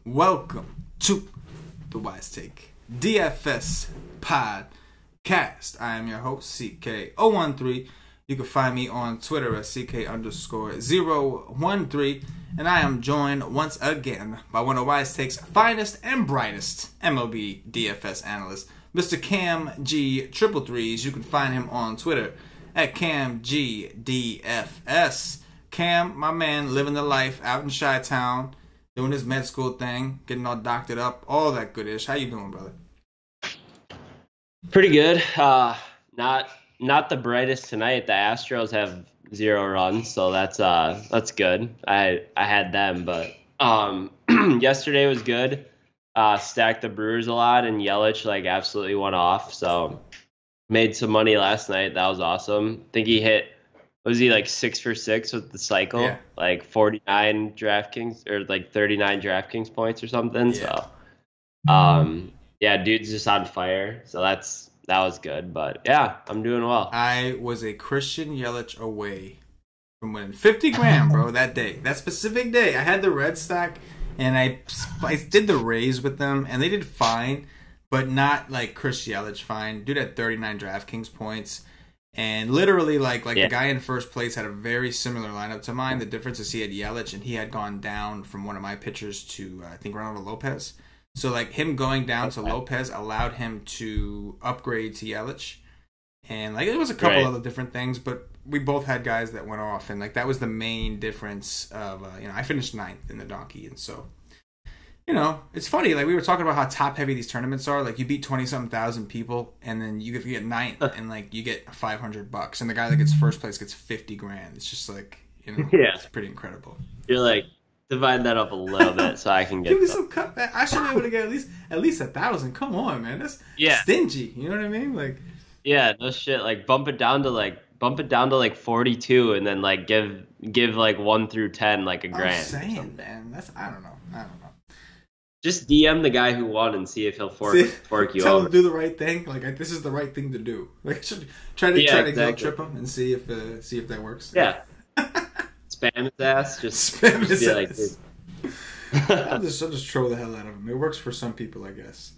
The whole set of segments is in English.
Welcome to the Wise Take DFS podcast. I am your host, CK013. You can find me on Twitter at CK_013. And I am joined once again by one of Wise Take's finest and brightest MLB DFS analysts, Mr. KamG333. You can find him on Twitter at KamG333. Cam, my man, living the life out in Chi-Town, doing his med school thing, getting all doctored up, all that good-ish. How you doing, brother? Pretty good. Not the brightest tonight. The Astros have 0 runs, so that's good. I had them, but yesterday was good. Stacked the Brewers a lot, and Yelich absolutely went off. So made some money last night. That was awesome. I think he hit. Was he 6 for 6 with the cycle? Yeah. 49 DraftKings or 39 DraftKings points or something. Yeah. So, yeah, dude's just on fire. So that was good. But yeah, I'm doing well. I was a Christian Yelich away from winning 50 grand, bro, that day. That specific day. I had the red stack, and I did the Rays with them, and they did fine, but not like Chris Yelich fine. Dude had 39 DraftKings points. And literally, the guy in first place had a very similar lineup to mine. The difference is he had Yelich, and he had gone down from one of my pitchers to, I think, Ronaldo Lopez. So, him going down to Lopez allowed him to upgrade to Yelich. And, it was a couple other different things, but we both had guys that went off. And, that was the main difference of, I finished 9th in the donkey. And so, it's funny. We were talking about how top-heavy these tournaments are. You beat 20-something thousand people, and then you get 9th, and, you get $500. And the guy that gets first place gets 50 grand. It's just, it's pretty incredible. You're divide that up a little bit so I can get Give me some cut back. I should be able to get at least 1,000. Come on, man. That's stingy. You know what I mean? Yeah, no shit. Bump it down to 42, and then give 1 through 10 a grand. I'm saying, man. I don't know. Just DM the guy who won and see if he'll fork you over. Tell him to do the right thing. This is the right thing to do. Try to guilt trip him and see if that works. Yeah. Spam his ass. Just spam his ass. I'll just troll the hell out of him. It works for some people, I guess.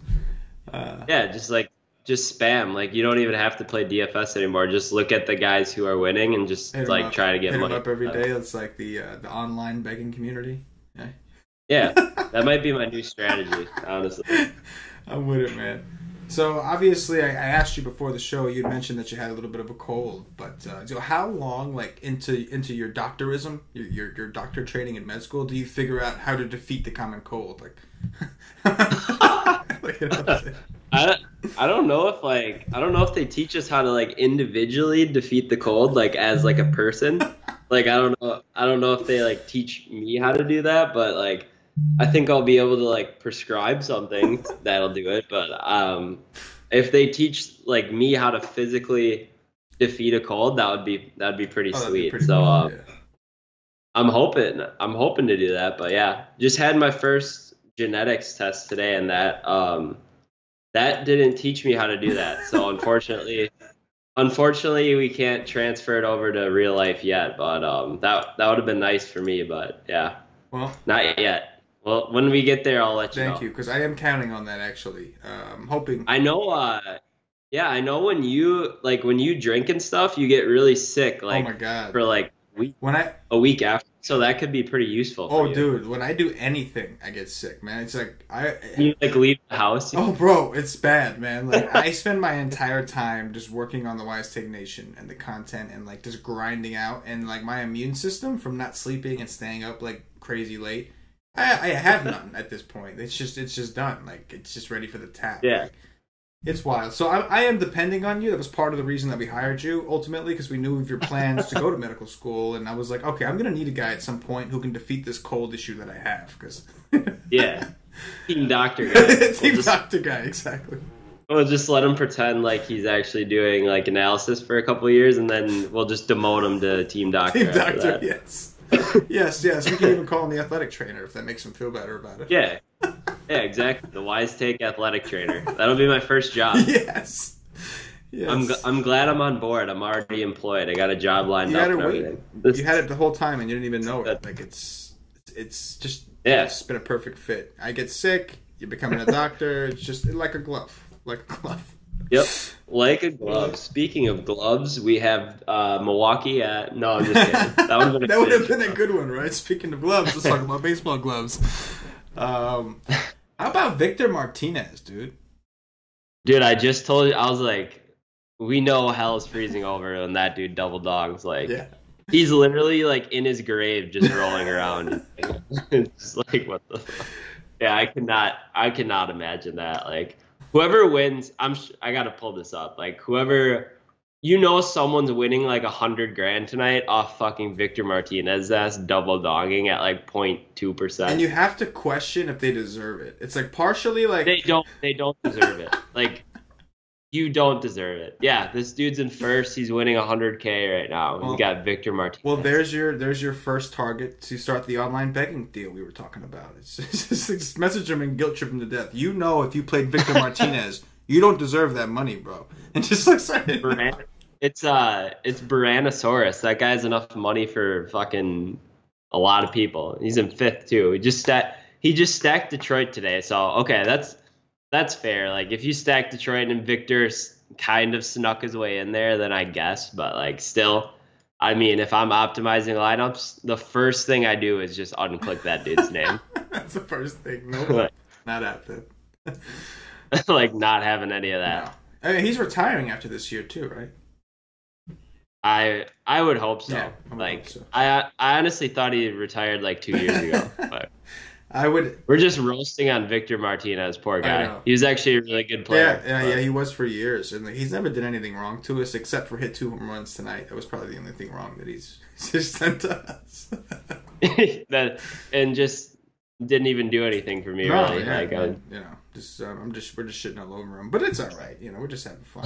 Yeah, just spam. You don't even have to play DFS anymore. Just look at the guys who are winning and just try to get hit money. Him up every day. It's the online begging community. Yeah. Yeah, that might be my new strategy, honestly. I'm with it, man. So, obviously, I asked you before the show, you'd mentioned that you had a little bit of a cold, but so how long, into your doctorism, your doctor training in med school, do you figure out how to defeat the common cold? I don't know if they teach us how to individually defeat the cold as a person. I don't know if they teach me how to do that, but I think I'll be able to prescribe something that'll do it. But if they teach me how to physically defeat a cold, that'd be pretty sweet. Pretty so cool, yeah. I'm hoping to do that. But yeah, just had my first genetics test today, and that didn't teach me how to do that. So Unfortunately, we can't transfer it over to real life yet, but that would have been nice for me, but yeah. Well, not yet. Well, when we get there, I'll let you know. Thank you, because I am counting on that, actually. I'm hoping. I know, I know when you drink and stuff, you get really sick, oh my God. For a week after. So that could be pretty useful for you. Dude, when I do anything, I get sick, man. It's you leave the house? Oh, bro, it's bad, man. I spend my entire time just working on the Wise Take Nation and the content and just grinding out, and my immune system from not sleeping and staying up crazy late, I have none at this point. It's just done. It's just ready for the tap. Yeah. It's wild. So I am depending on you. That was part of the reason that we hired you, ultimately, because we knew of your plans to go to medical school. And I was like, okay, I'm going to need a guy at some point who can defeat this cold issue that I have. Yeah. Team doctor guy. Doctor guy, exactly. We'll just let him pretend he's actually doing analysis for a couple of years, and then we'll just demote him to team doctor. Team doctor, yes. yes. We can even call him the athletic trainer if that makes him feel better about it. Yeah. Yeah, exactly. The Wise Take athletic trainer. That'll be my first job. Yes. I'm glad I'm on board. I'm already employed. I got a job lined up and everything. You had it the whole time and you didn't even know it. it's been a perfect fit. I get sick, you're becoming a doctor. It's just like a glove. Yep, like a glove. Speaking of gloves, we have Milwaukee at. No, I'm just kidding. That would have been a good one, right? Speaking of gloves, let's talk about baseball gloves. How about Victor Martinez, dude? Dude, I just told you. I was like, we know hell's freezing over when that dude double dogs. Like, he's literally like in his grave, just rolling around. It's like, what the fuck? Yeah, I cannot imagine that. Like, whoever wins, I gotta pull this up. Like, whoever, someone's winning like $100,000 tonight off fucking Victor Martinez ass double dogging at like 0.2%. And you have to question if they deserve it. It's like partially like they don't deserve it. Like, you don't deserve it. Yeah, this dude's in first. He's winning $100,000 right now. We got Victor Martinez. Well, there's your first target to start the online begging deal we were talking about. It's just message him and guilt trip him to death. If you played Victor Martinez, you don't deserve that money, bro. And just like it's Baranosaurus. That guy's enough money for fucking a lot of people. He's in fifth too. He just stacked Detroit today. So okay, that's fair. Like, if you stack Detroit and Victor kind of snuck his way in there, then I guess. But, like, still, I mean, if I'm optimizing lineups, the first thing I do is just unclick that dude's name. That's the first thing. Nope. Not happening. Like, not having any of that. No. I mean, he's retiring after this year, too, right? I would hope so. Yeah, hope so. I honestly thought he retired, like, 2 years ago. But We're just roasting on Victor Martinez, poor guy. He was actually a really good player. Yeah, he was for years, and he's never did anything wrong to us except for hit 2 home runs tonight. That was probably the only thing wrong that he's just done to us. And just didn't even do anything for me, really. Yeah, like, we're just shitting all over him, but it's all right. We're just having fun.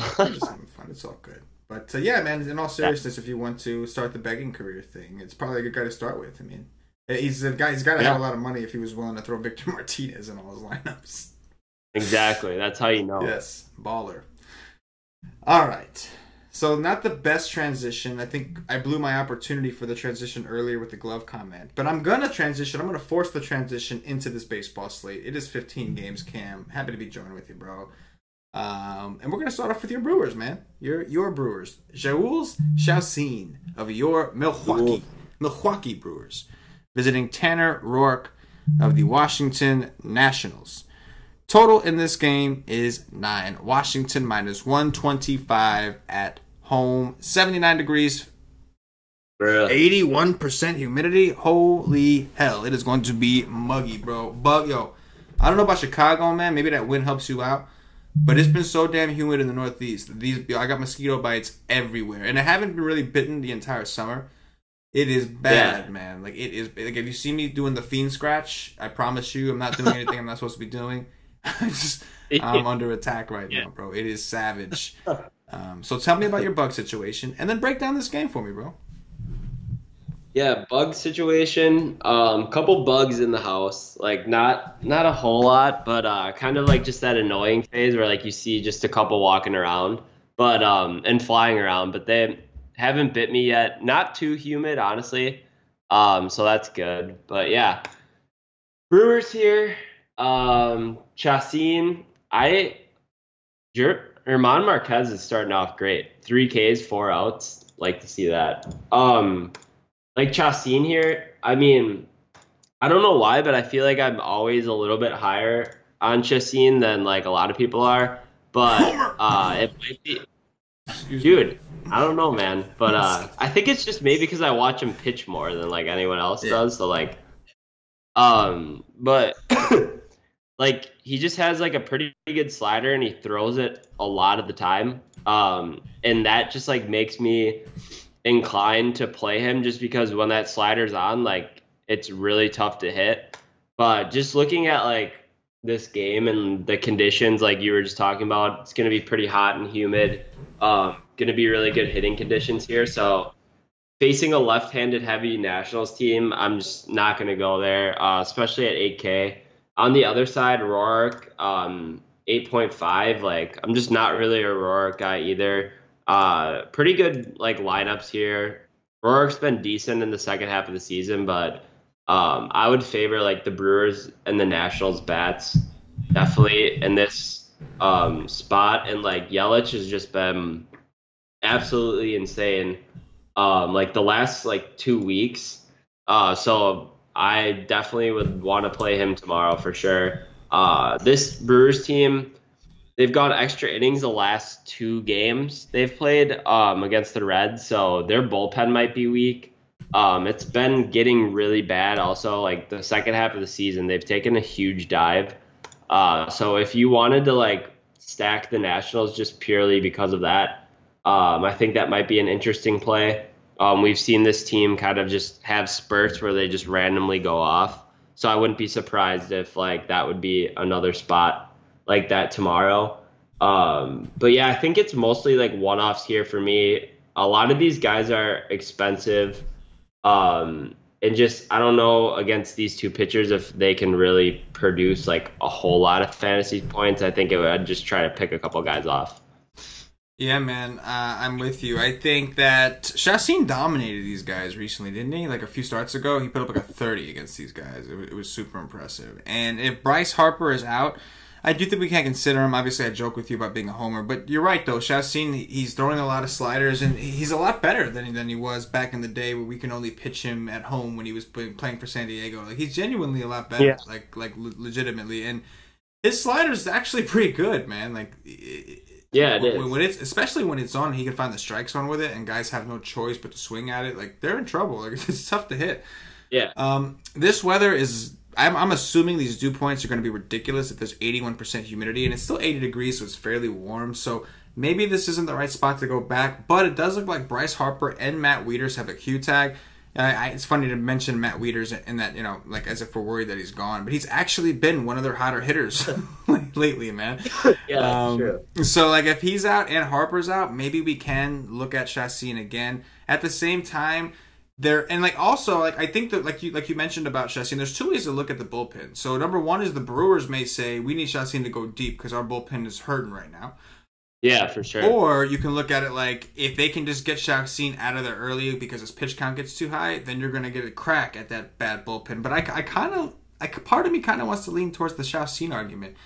It's all good. But yeah, man. In all seriousness, if you want to start the begging career thing, it's probably a good guy to start with. I mean. He's got to have a lot of money if he was willing to throw Victor Martinez in all his lineups. Exactly. That's how you know. Yes. Baller. All right. So not the best transition. I think I blew my opportunity for the transition earlier with the glove comment. But I'm going to transition. I'm going to force the transition into this baseball slate. It is 15 games, Cam. Happy to be joining with you, bro. And we're going to start off with your Brewers, man. Your Brewers. Jules Chassin of your Milwaukee Brewers. Visiting Tanner Roark of the Washington Nationals. Total in this game is 9. Washington minus 125 at home. 79 degrees. 81% humidity. Holy hell. It is going to be muggy, bro. I don't know about Chicago, man. Maybe that wind helps you out. But it's been so damn humid in the Northeast. I got mosquito bites everywhere. And I haven't been really bitten the entire summer. It is bad, man. Like, it is. Like, if you see me doing the fiend scratch, I promise you, I'm not doing anything I'm not supposed to be doing. I'm under attack right now, bro. It is savage. So tell me about your bug situation, and then break down this game for me, bro. Yeah, bug situation. Couple bugs in the house. Like, not a whole lot, but kind of like just that annoying phase where like you see just a couple walking around, but and flying around, but they haven't bit me yet. Not too humid, honestly. So that's good. But yeah, Brewers here. Chassin. German Marquez is starting off great. 3 Ks, 4 outs. Like to see that. Like Chassin here. I mean, I don't know why, but I feel like I'm always a little bit higher on Chassin than like a lot of people are. But it might be. Dude, I don't know, man. But I think it's just maybe because I watch him pitch more than like anyone else does. So like, but like he just has like a pretty good slider and he throws it a lot of the time. And that just like makes me inclined to play him just because when that slider's on, like it's really tough to hit. But just looking at like this game and the conditions like you were just talking about, it's going to be pretty hot and humid. Going to be really good hitting conditions here. So facing a left-handed heavy Nationals team, I'm just not going to go there, especially at 8K. On the other side, Roark, 8.5. Like, I'm just not really a Roark guy either. Pretty good like lineups here. Roark's been decent in the second half of the season, but I would favor like the Brewers and the Nationals bats definitely in this spot, and like Yelich has just been absolutely insane. Like the last like 2 weeks. So I definitely would want to play him tomorrow for sure. This Brewers team, they've gone extra innings the last 2 games they've played against the Reds, so their bullpen might be weak. It's been getting really bad also. Like the second half of the season, they've taken a huge dive. So if you wanted to like stack the Nationals just purely because of that, I think that might be an interesting play. We've seen this team kind of just have spurts where they just randomly go off. So I wouldn't be surprised if like that would be another spot like that tomorrow. But yeah, I think it's mostly like one-offs here for me. A lot of these guys are expensive. And just, I don't know against these two pitchers if they can really produce like a whole lot of fantasy points. I think I'd just try to pick a couple guys off. Yeah, man, I'm with you. I think that Chacin dominated these guys recently, didn't he? Like a few starts ago, he put up like a 30 against these guys. It was super impressive. And if Bryce Harper is out, I do think we can consider him. Obviously, I joke with you about being a homer, but you're right though. Chacin, he's throwing a lot of sliders, and he's a lot better than he was back in the day where we can only pitch him at home when he was playing for San Diego. Like he's genuinely a lot better, Yeah. like legitimately, and his slider is actually pretty good, man. Like. Yeah, it is. When it's, especially when it's on, he can find the strike zone with it, and guys have no choice but to swing at it. Like they're in trouble. Like it's tough to hit. Yeah. This weather is. I'm assuming these dew points are going to be ridiculous if there's 81% humidity, and it's still 80 degrees, so it's fairly warm. So maybe this isn't the right spot to go back, but it does look like Bryce Harper and Matt Wieters have a Q tag. It's funny to mention Matt Wieters in that, like as if we're worried that he's gone, but he's actually been one of their hotter hitters lately, man. Yeah, true. So like if he's out and Harper's out, maybe we can look at Chacin again. At the same time, I think that like you mentioned about Chacin, there's two ways to look at the bullpen. So number one is the Brewers may say we need Chacin to go deep because our bullpen is hurting right now. Yeah, for sure. Or you can look at it like if they can just get Chacin out of there early because his pitch count gets too high, then you're going to get a crack at that bad bullpen. But part of me kind of wants to lean towards the Chacin argument,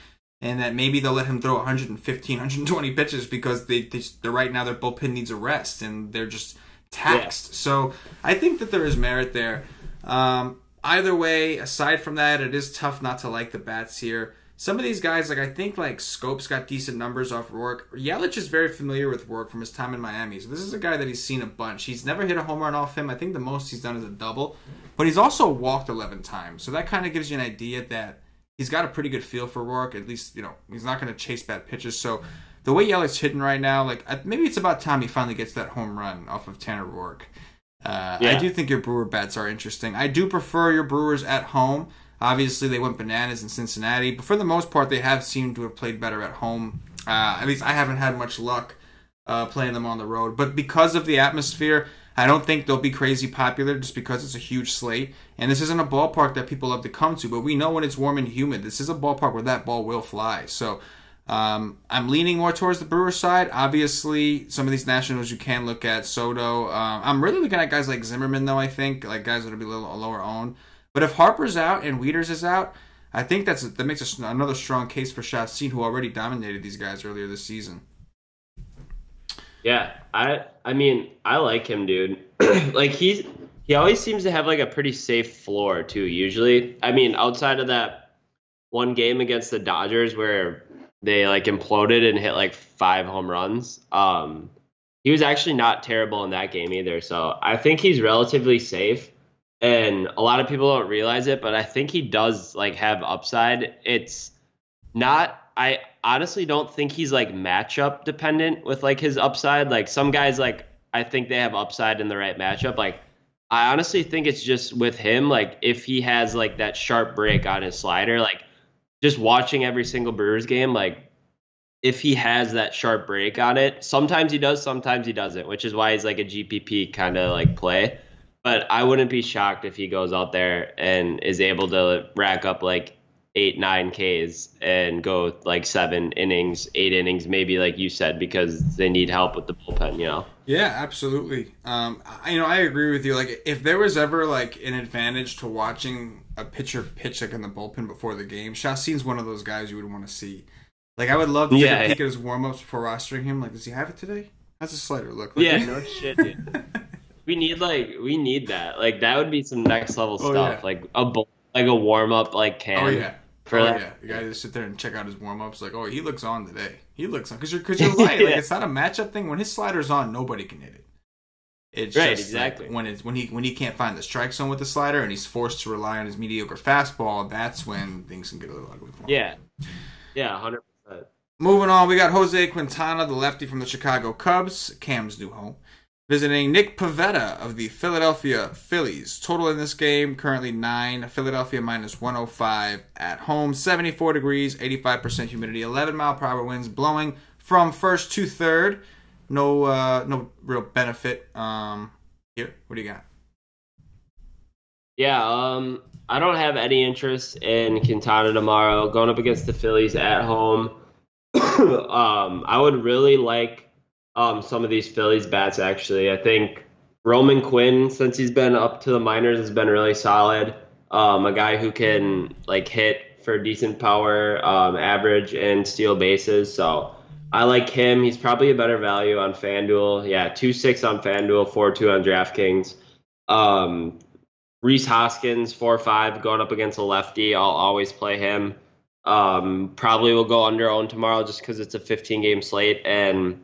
and that maybe they'll let him throw 115, 120 pitches because they're right now their bullpen needs a rest and they're just taxed. Yeah. So I think that there is merit there. Either way, aside from that, it is tough not to like the bats here. Some of these guys, like I think like Scope's got decent numbers off Rourke. Yelich is very familiar with Rourke from his time in Miami. So this is a guy that he's seen a bunch. He's never hit a home run off him. I think the most he's done is a double. But he's also walked 11 times. So that kind of gives you an idea that he's got a pretty good feel for Rourke. At least, he's not going to chase bad pitches. So the way Yelich's hitting right now, like maybe it's about time he finally gets that home run off of Tanner Rourke. I do think your Brewer bats are interesting. I do prefer your Brewers at home. Obviously, they went bananas in Cincinnati, but for the most part, they have seemed to have played better at home. At least I haven't had much luck playing them on the road. But because of the atmosphere, I don't think they'll be crazy popular just because it's a huge slate. And this isn't a ballpark that people love to come to, but we know when it's warm and humid, this is a ballpark where that ball will fly. So I'm leaning more towards the Brewers side. Obviously, some of these Nationals you can look at. Soto. I'm really looking at guys like Zimmerman, though, I think, like guys that will be a little lower owned. But if Harper's out and Wieters is out, I think that makes another strong case for Chacin, who already dominated these guys earlier this season. Yeah, I mean, I like him, dude. Like he always seems to have like a pretty safe floor too. Usually, I mean, outside of that one game against the Dodgers where they like imploded and hit like 5 home runs, he was actually not terrible in that game either. So I think he's relatively safe. And a lot of people don't realize it, but I think he does like have upside. It's not, I honestly don't think he's like matchup dependent with like his upside. Like some guys, like I think they have upside in the right matchup. Like I honestly think it's just with him, like if he has like that sharp break on his slider, like just watching every single Brewers game, like if he has that sharp break on it, sometimes he does, sometimes he doesn't, which is why he's like a GPP kind of like play. But I wouldn't be shocked if he goes out there and is able to rack up like 8, 9 Ks and go like 7 innings, 8 innings, maybe like you said, because they need help with the bullpen, you know? Yeah, absolutely. I agree with you. Like, if there was ever like an advantage to watching a pitcher pitch like in the bullpen before the game, Shasin's one of those guys you would want to see. Like, I would love to take a peek at his warm-ups before rostering him. Like, does he have it today? How's his slider look? Like, Yeah, no shit, dude. We need that. Like, that would be some next level stuff. Yeah. Like a warm up like cam. Oh yeah. Yeah. You gotta just sit there and check out his warm ups. Like, oh, he looks on today. He looks on because you're right. Like, it's not a matchup thing. When his slider's on, nobody can hit it. It's right, just exactly. Like when he can't find the strike zone with the slider and he's forced to rely on his mediocre fastball. That's when things can get a little ugly for him. Yeah, 100%. Moving on, we got Jose Quintana, the lefty from the Chicago Cubs, Cam's new home, visiting Nick Pivetta of the Philadelphia Phillies. Total in this game, currently 9. Philadelphia minus 105 at home. 74 degrees, 85% humidity, 11-mile-per-hour winds blowing from first to third. No real benefit here. What do you got? Yeah, I don't have any interest in Quintana tomorrow. Going up against the Phillies at home. I would really like some of these Phillies bats, actually. I think Roman Quinn, since he's been up to the minors, has been really solid. A guy who can like hit for decent power, average, and steal bases. So I like him. He's probably a better value on FanDuel. Yeah, 2.6 on FanDuel, 4.2 on DraftKings. Rhys Hoskins, 4.5, going up against a lefty. I'll always play him. Probably will go under owned tomorrow just because it's a 15-game slate, and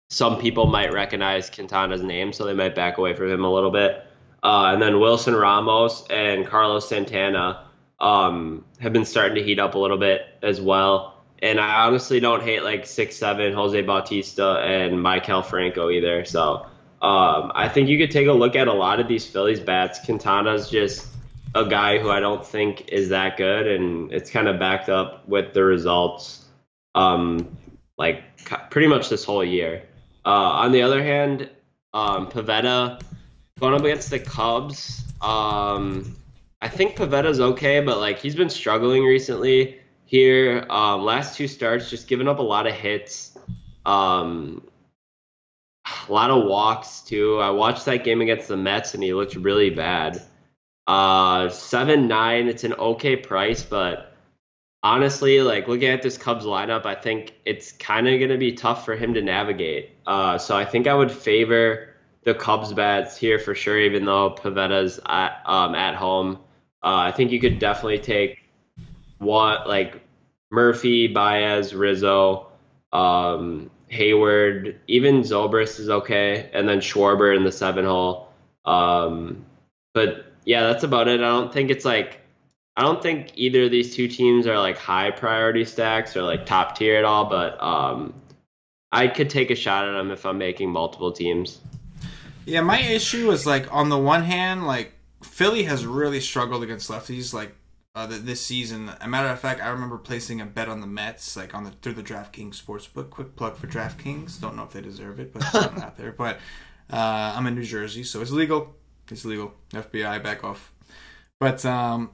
some people might recognize Quintana's name, so they might back away from him a little bit. And then Wilson Ramos and Carlos Santana have been starting to heat up a little bit as well. And I honestly don't hate like 6'7" Jose Bautista and Maikel Franco either. So I think you could take a look at a lot of these Phillies bats. Quintana's just a guy who I don't think is that good, and it's kind of backed up with the results like pretty much this whole year. On the other hand, Pivetta going up against the Cubs. I think Pavetta's okay, but like he's been struggling recently here. Last 2 starts, just giving up a lot of hits, a lot of walks too. I watched that game against the Mets and he looked really bad. 7.9, it's an okay price, but honestly, like looking at this Cubs lineup, I think it's kind of going to be tough for him to navigate. So I think I would favor the Cubs bats here for sure, even though Pavetta's at home. I think you could definitely take like Murphy, Baez, Rizzo, Hayward, even Zobrist is okay, and then Schwarber in the 7 hole. But yeah, that's about it. I don't think either of these 2 teams are like high priority stacks or like top tier at all, but I could take a shot at them if I'm making multiple teams. Yeah, my issue is like on the one hand, like Philly has really struggled against lefties like this season. As a matter of fact, I remember placing a bet on the Mets like through the DraftKings Sportsbook. Quick plug for DraftKings. Don't know if they deserve it, but it's out there. But I'm in New Jersey, so it's legal. It's legal. FBI, back off. But I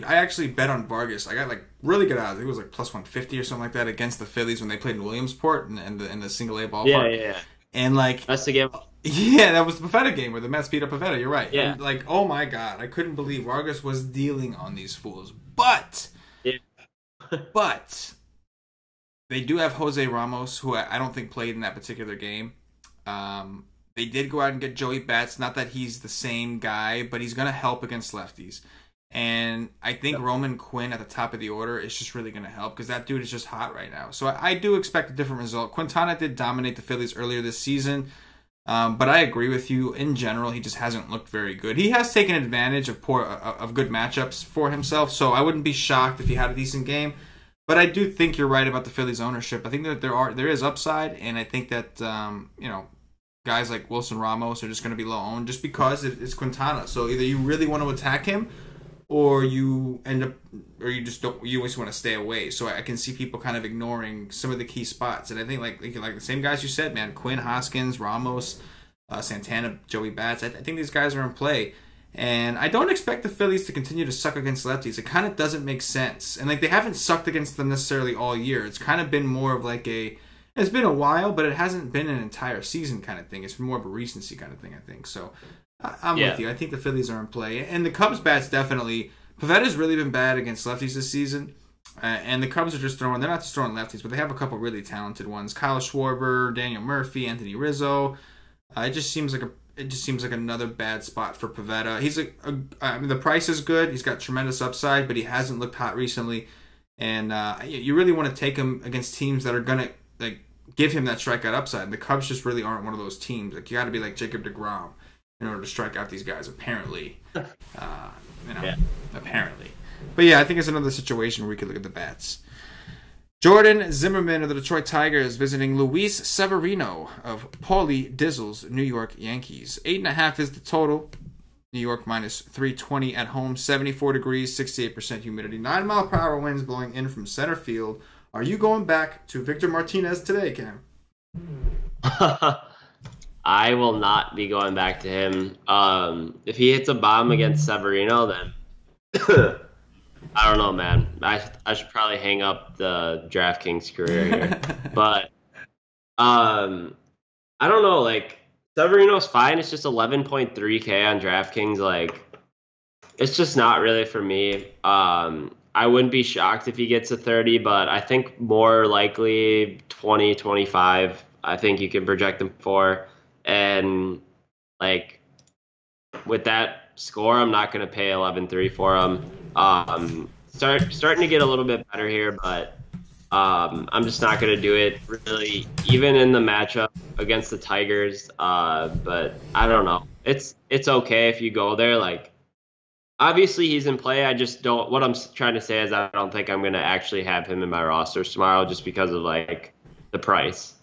actually bet on Vargas. I got like really good odds. I think it was like plus 150 or something like that against the Phillies when they played in Williamsport in the single A ballpark. Yeah. And like that's the game. Yeah, that was the Pivetta game where the Mets beat up Pivetta. You're right. Yeah. And like, oh my God, I couldn't believe Vargas was dealing on these fools. But they do have Jose Ramos, who I don't think played in that particular game. They did go out and get Joey Bats. Not that he's the same guy, but he's going to help against lefties. And I think Roman Quinn at the top of the order is just really going to help because that dude is just hot right now. So I do expect a different result. Quintana did dominate the Phillies earlier this season, but I agree with you. In general, he just hasn't looked very good. He has taken advantage of good matchups for himself, so I wouldn't be shocked if he had a decent game. But I do think you're right about the Phillies' ownership. I think that there is upside, and I think that guys like Wilson Ramos are just going to be low owned just because it's Quintana. So either you really want to attack him, or you just don't. You always want to stay away. So I can see people kind of ignoring some of the key spots. And I think like the same guys you said, man, Quinn, Hoskins, Ramos, Santana, Joey Bats. I think these guys are in play. And I don't expect the Phillies to continue to suck against lefties. It kind of doesn't make sense. And like they haven't sucked against them necessarily all year. It's kind of been more of like it's been a while, but it hasn't been an entire season kind of thing. It's more of a recency kind of thing, I think. So I'm with you. I think the Phillies are in play. And the Cubs bats definitely. Pavetta's really been bad against lefties this season. And the Cubs are just they're not just throwing lefties, but they have a couple really talented ones. Kyle Schwarber, Daniel Murphy, Anthony Rizzo. It just seems like another bad spot for Pivetta. He's I mean, the price is good. He's got tremendous upside, but he hasn't looked hot recently. And you really want to take him against teams that are gonna like give him that strikeout upside. And the Cubs just really aren't one of those teams. Like you got to be like Jacob deGrom in order to strike out these guys. Apparently, apparently. But yeah, I think it's another situation where we could look at the bats. Jordan Zimmerman of the Detroit Tigers visiting Luis Severino of Paulie Dizzle's New York Yankees. 8.5 is the total. New York minus 320 at home. 74 degrees, 68% humidity. 9-mile-per-hour winds blowing in from center field. Are you going back to Victor Martinez today, Cam? I will not be going back to him. If he hits a bomb against Severino, then I don't know, man. I should probably hang up the DraftKings career here. But I don't know. Like Severino's fine. It's just 11.3K on DraftKings. Like it's just not really for me. I wouldn't be shocked if he gets a 30, but I think more likely 20, 25. I think you can project him for. And like with that score, I'm not going to pay 11.3 for him. Starting to get a little bit better here, but I'm just not going to do it really, even in the matchup against the Tigers. But I don't know. It's okay if you go there. Like obviously he's in play. I just don't. What I'm trying to say is I don't think I'm going to actually have him in my rosters tomorrow just because of like the price.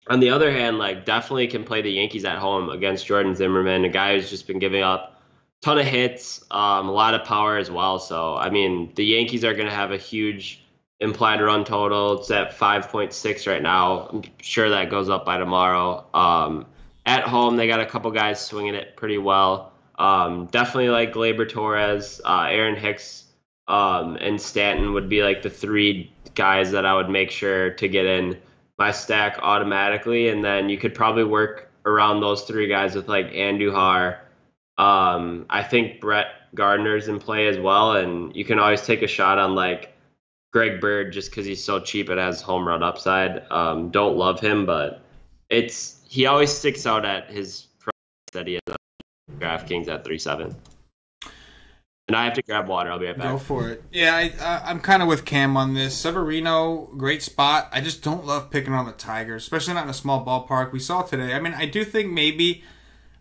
On the other hand, like definitely can play the Yankees at home against Jordan Zimmerman, a guy who's just been giving up a ton of hits, a lot of power as well. So, I mean, the Yankees are going to have a huge implied run total. It's at 5.6 right now. I'm sure that goes up by tomorrow. At home, they got a couple guys swinging it pretty well. Definitely like Gleyber Torres, Aaron Hicks, and Stanton would be like the three guys that I would make sure to get in my stack automatically, and then you could probably work around those three guys with like Andujar. I think Brett Gardner's in play as well, and you can always take a shot on like Greg Bird just because he's so cheap. It has home run upside. Don't love him, but he always sticks out at his price that he has on DraftKings at 3.7. And I have to grab water. I'll be right back. Go for it. Yeah, I'm kind of with Cam on this. Severino, great spot. I just don't love picking on the Tigers, especially not in a small ballpark. We saw today. I mean, I do think maybe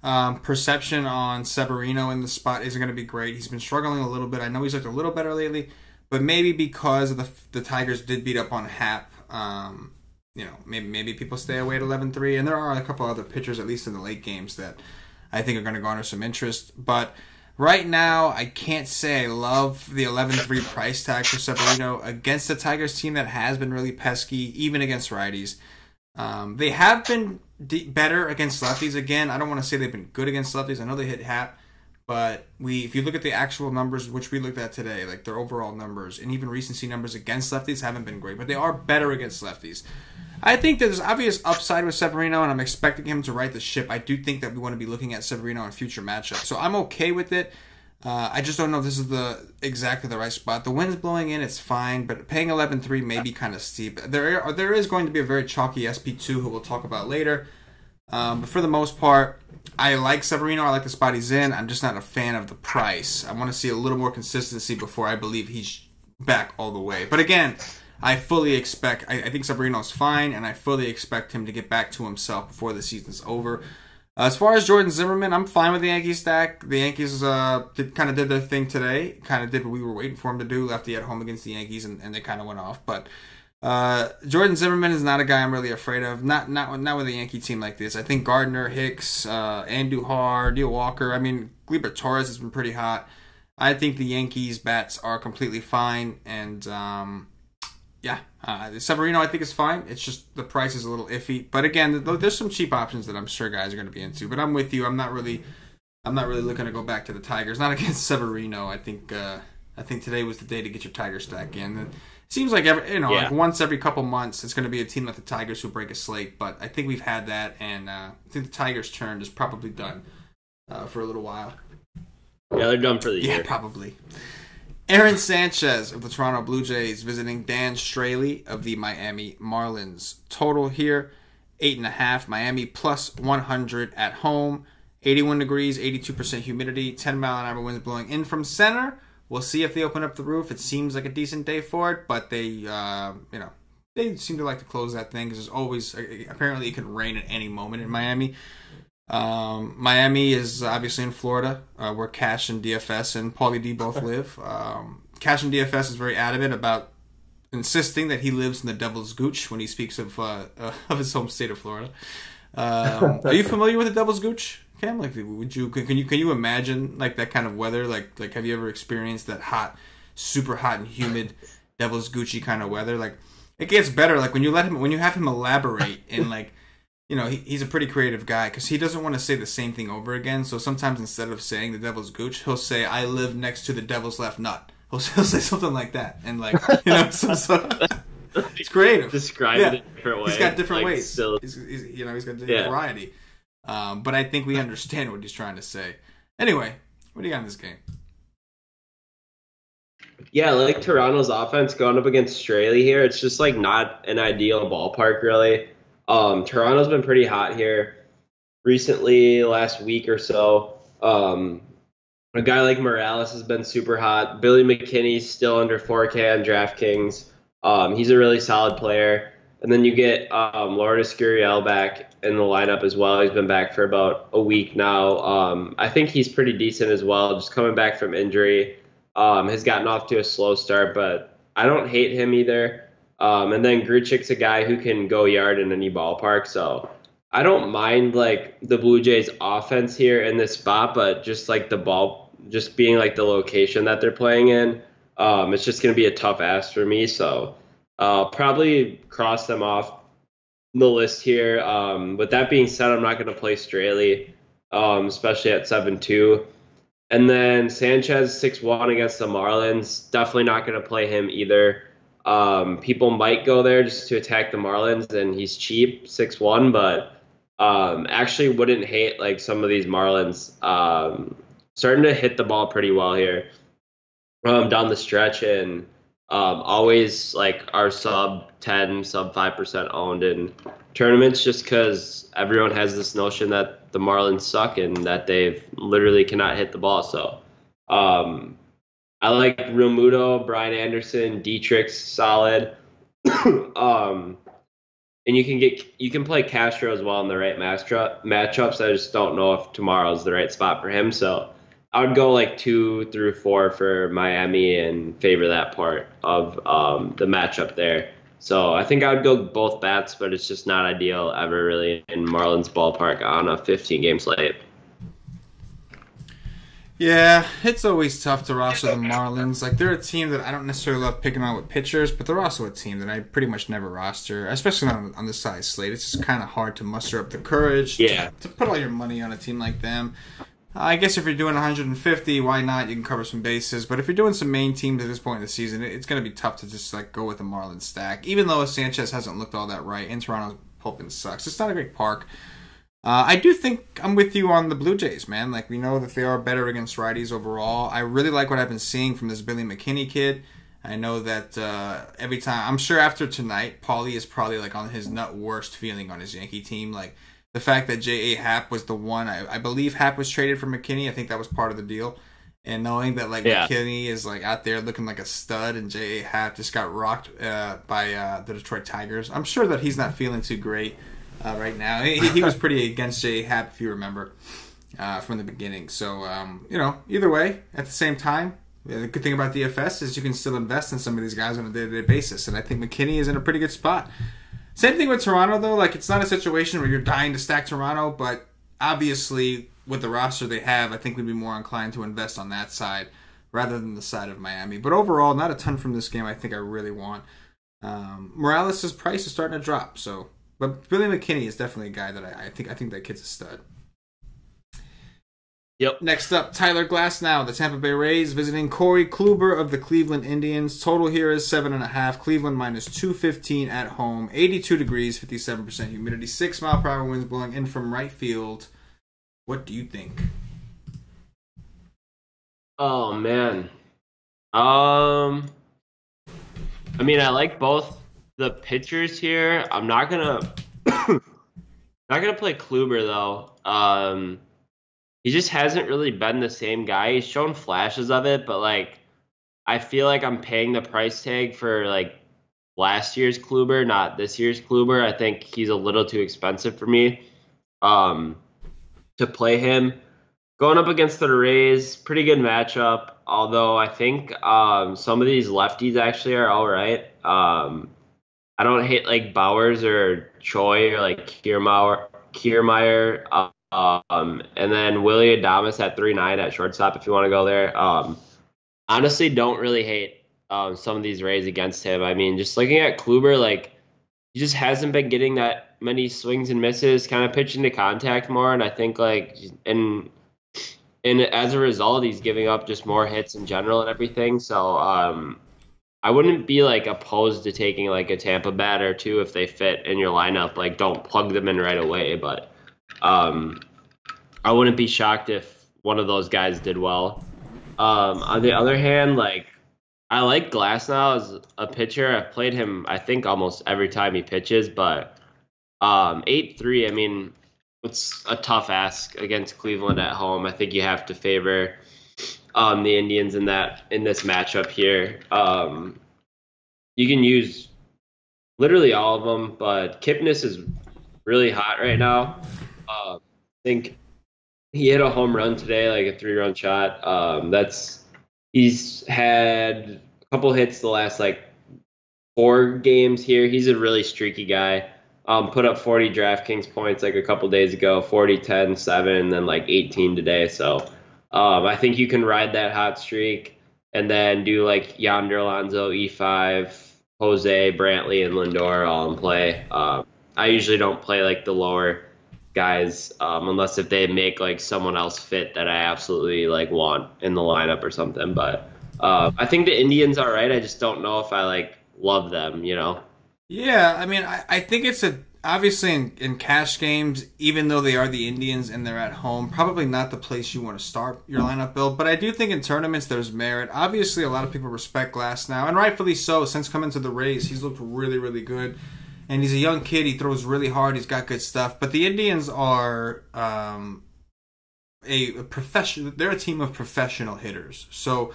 perception on Severino in the spot isn't going to be great. He's been struggling a little bit. I know he's looked a little better lately, but maybe because of the Tigers did beat up on Happ, maybe people stay away at 11.3. And there are a couple other pitchers, at least in the late games, that I think are going to garner some interest. But right now, I can't say I love the 11.3 price tag for Severino against the Tigers team that has been really pesky, even against righties. They have been better against lefties. Again, I don't want to say they've been good against lefties. I know they hit Happ, but if you look at the actual numbers, which we looked at today, like their overall numbers and even recency numbers against lefties haven't been great, but they are better against lefties. I think there's obvious upside with Severino, and I'm expecting him to right the ship. I do think that we want to be looking at Severino in future matchups, so I'm okay with it. I just don't know if this is exactly the right spot. The wind's blowing in, it's fine, but paying 11.3 may be kind of steep. There is going to be a very chalky SP2 who we'll talk about later. But for the most part, I like Severino. I like the spot he's in. I'm just not a fan of the price. I want to see a little more consistency before I believe he's back all the way. But again, I fully expect, I think Severino's fine, and I fully expect him to get back to himself before the season's over. As far as Jordan Zimmerman, I'm fine with the Yankees stack. The Yankees kind of did their thing today. Kind of did what we were waiting for them to do. Lefty at home against the Yankees, and they kind of went off. But Jordan Zimmerman is not a guy I'm really afraid of. Not with a Yankee team like this. I think Gardner, Hicks, Andujar, Neil Walker. I mean, Gleyber Torres has been pretty hot. I think the Yankees bats are completely fine, and Severino I think is fine. It's just the price is a little iffy. But again, there's some cheap options that I'm sure guys are going to be into. But I'm with you. I'm not really I'm not really looking to go back to the Tigers. Not against Severino. I think today was the day to get your Tiger stack in. It seems like like once every couple months, it's going to be a team like the Tigers who break a slate. But I think we've had that, and I think the Tigers' turn is probably done for a little while. Yeah, they're done for the year. Yeah, probably. Aaron Sanchez of the Toronto Blue Jays visiting Dan Straley of the Miami Marlins. Total here, 8.5. Miami plus 100 at home. 81 degrees, 82% humidity, 10-mile-an-hour winds blowing in from center. We'll see if they open up the roof. It seems like a decent day for it, but they seem to like to close that thing because there's always apparently it could rain at any moment in Miami. Miami is obviously in Florida, where Cash and DFS and Paulie D both live. Cash and DFS is very adamant about insisting that he lives in the Devil's Gooch when he speaks of his home state of Florida. Are you familiar with the Devil's Gooch, Cam? Like, can you imagine like that kind of weather? Like have you ever experienced that hot, super hot and humid Devil's Gucci kind of weather? Like, it gets better. Like when you have him elaborate and like. He's a pretty creative guy because he doesn't want to say the same thing over again. So sometimes instead of saying the Devil's Gooch, he'll say, "I live next to the Devil's left nut." He'll say something like that, and like so it's creative. Describe it in a different way. He's got different like, ways. Still... He's got different variety. But I think we understand what he's trying to say. Anyway, what do you got in this game? Yeah, like Toronto's offense going up against Straley here. It's just like not an ideal ballpark, really. Toronto's been pretty hot here recently, last week or so. A guy like Morales has been super hot. Billy McKinney's still under 4K on DraftKings. He's a really solid player. And then you get Lourdes Gurriel back in the lineup as well. He's been back for about a week now. I think he's pretty decent as well, just coming back from injury. Has gotten off to a slow start, but I don't hate him either. And then Grichuk's a guy who can go yard in any ballpark, so I don't mind like the Blue Jays offense here in this spot, but just like the ball, just being like the location that they're playing in, it's just going to be a tough ask for me. So I'll probably cross them off the list here. With that being said, I'm not going to play Straley, especially at 7-2. And then Sanchez 6-1 against the Marlins. Definitely not going to play him either. People might go there just to attack the Marlins, and he's cheap, 6-1, but actually wouldn't hate like some of these Marlins starting to hit the ball pretty well here down the stretch, and always like are sub 10, sub 5% owned in tournaments, just because everyone has this notion that the Marlins suck and that they literally cannot hit the ball. So I like Realmuto, Brian Anderson, Dietrich's solid. And you can play Castro as well in the right matchups. I just don't know if tomorrow's the right spot for him. So I would go like 2 through 4 for Miami and favor that part of the matchup there. So I think I would go both bats, but it's just not ideal ever really in Marlins ballpark on a 15-game slate. Yeah, it's always tough to roster the Marlins. Like, they're a team that I don't necessarily love picking on with pitchers, but they're also a team that I pretty much never roster, especially on the size slate. It's just kind of hard to muster up the courage to put all your money on a team like them. I guess if you're doing 150, why not? You can cover some bases. But if you're doing some main teams at this point in the season, it's going to be tough to just like go with the Marlins stack. Even though Sanchez hasn't looked all that right, and Toronto's bullpen sucks. It's not a great park. I do think I'm with you on the Blue Jays, man. Like, we know that they are better against righties overall. I really like what I've been seeing from this Billy McKinney kid. I know that every time, I'm sure after tonight, Paulie is probably like on his nut worst feeling on his Yankee team. Like, the fact that J.A. Happ was the one, I believe Happ was traded for McKinney. I think that was part of the deal. And knowing that like McKinney is like out there looking like a stud, and J.A. Happ just got rocked by the Detroit Tigers, I'm sure that he's not feeling too great right now. He was pretty against J.A. Happ, if you remember, from the beginning. So either way, at the same time, the good thing about DFS is you can still invest in some of these guys on a day-to-day basis, and I think McKinney is in a pretty good spot. Same thing with Toronto, though. Like, it's not a situation where you're dying to stack Toronto, but obviously with the roster they have, I think we'd be more inclined to invest on that side rather than the side of Miami. But overall, not a ton from this game I think I really want. Morales' price is starting to drop, but Billy McKinney is definitely a guy that I think that kid's a stud. Yep. Next up, Tyler Glasnow, the Tampa Bay Rays, visiting Corey Kluber of the Cleveland Indians. Total here is 7.5. Cleveland minus 215 at home. 82 degrees, 57% humidity. 6-mile-per-hour winds blowing in from right field. What do you think? Oh man. I mean, I like both the pitchers here. I'm not gonna play Kluber though. He just hasn't really been the same guy. He's shown flashes of it, but like I feel like I'm paying the price tag for like last year's Kluber, not this year's Kluber. I think he's a little too expensive for me to play him. Going up against the Rays, pretty good matchup. Although I think some of these lefties actually are all right. I don't hate like Bowers or Choi or like Kiermaier. And then Willie Adames at 3.9 at shortstop if you want to go there. Honestly, don't really hate some of these Rays against him. I mean, just looking at Kluber, like he just hasn't been getting that many swings and misses, kind of pitching to contact more. And I think like and as a result, he's giving up just more hits in general and everything. So I wouldn't be like opposed to taking like a Tampa bat or two if they fit in your lineup. Like don't plug them in right away, but I wouldn't be shocked if one of those guys did well. On the other hand, like I like Glasnow as a pitcher. I've played him, I think, almost every time he pitches, but 8-3, I mean, it's a tough ask against Cleveland at home. I think you have to favor the Indians in this matchup here. You can use literally all of them, but Kipnis is really hot right now. I think he hit a home run today, like a 3-run shot. He's had a couple hits the last like 4 games here. He's a really streaky guy. Put up 40 DraftKings points like a couple days ago, 40, 10, 7, and then like 18 today. So I think you can ride that hot streak and then do like Yonder Alonso, E5, Jose, Brantley, and Lindor all in play. I usually don't play like the lower guys unless if they make like someone else fit that I absolutely like want in the lineup or something. But I think the Indians are right. I just don't know if I like love them, you know? Yeah, I mean, I think it's obviously in cash games, even though they are the Indians and they're at home, probably not the place you want to start your lineup build. But I do think in tournaments there's merit. Obviously, a lot of people respect Glasnow, and rightfully so. Since coming to the Rays, he's looked really, really good. And he's a young kid. He throws really hard. He's got good stuff. But the Indians are a professional. They're a team of professional hitters. So